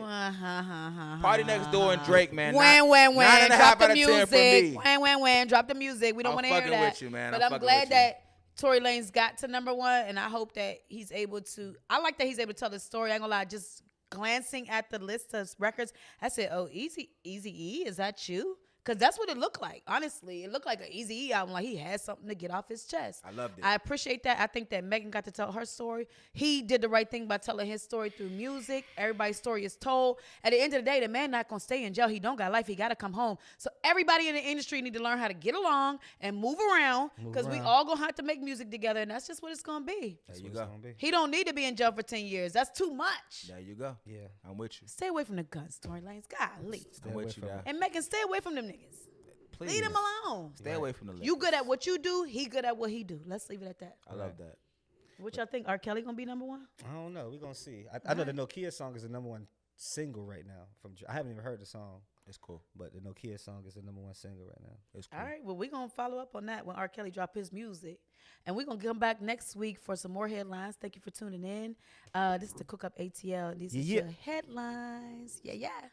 Party Next Door and Drake, man. When, 9.5 drop the out of 10 for me. music. When, drop the music. We don't I'm want to hear fucking that. with you, man. But I'm I'm fucking glad with you. that Tory Lanez got to #1, and I hope that he's able to. I like that he's able to tell the story. I ain't gonna lie, just glancing at the list of records, I said, "Oh, Eazy-E, is that you?" Because that's what it looked like. Honestly, it looked like an Eazy-E album. Like he had something to get off his chest. I loved it. I appreciate that. I think that Megan got to tell her story. He did the right thing by telling his story through music. Everybody's story is told. At the end of the day, the man not gonna stay in jail. He don't got life. He got to come home. So everybody in the industry need to learn how to get along and move around because we all gonna have to make music together, and that's just what it's gonna be. There you What it's go. gonna be. He don't need to be in jail for 10 years. That's too much. There you go. Yeah. I'm with you. Stay away from the guns, Tory Lanez. Golly. I'm away with you, from guy. it. And Megan, stay away from them niggas. Please. Leave them alone. Stay away from the list. You good at what you do. He good at what he do. Let's leave it at that. I love that. What y'all think? R. Kelly gonna be #1? I don't know. We're gonna see. I know the Nokia song is the #1 single right now. I haven't even heard the song, It's cool. but the Nokia song is the #1 single right now. It's cool. All right. Well, we're gonna follow up on that when R. Kelly drop his music, and we're gonna come back next week for some more headlines. Thank you for tuning in. This is the Cook Up ATL. These are Yeah. your headlines. Yeah.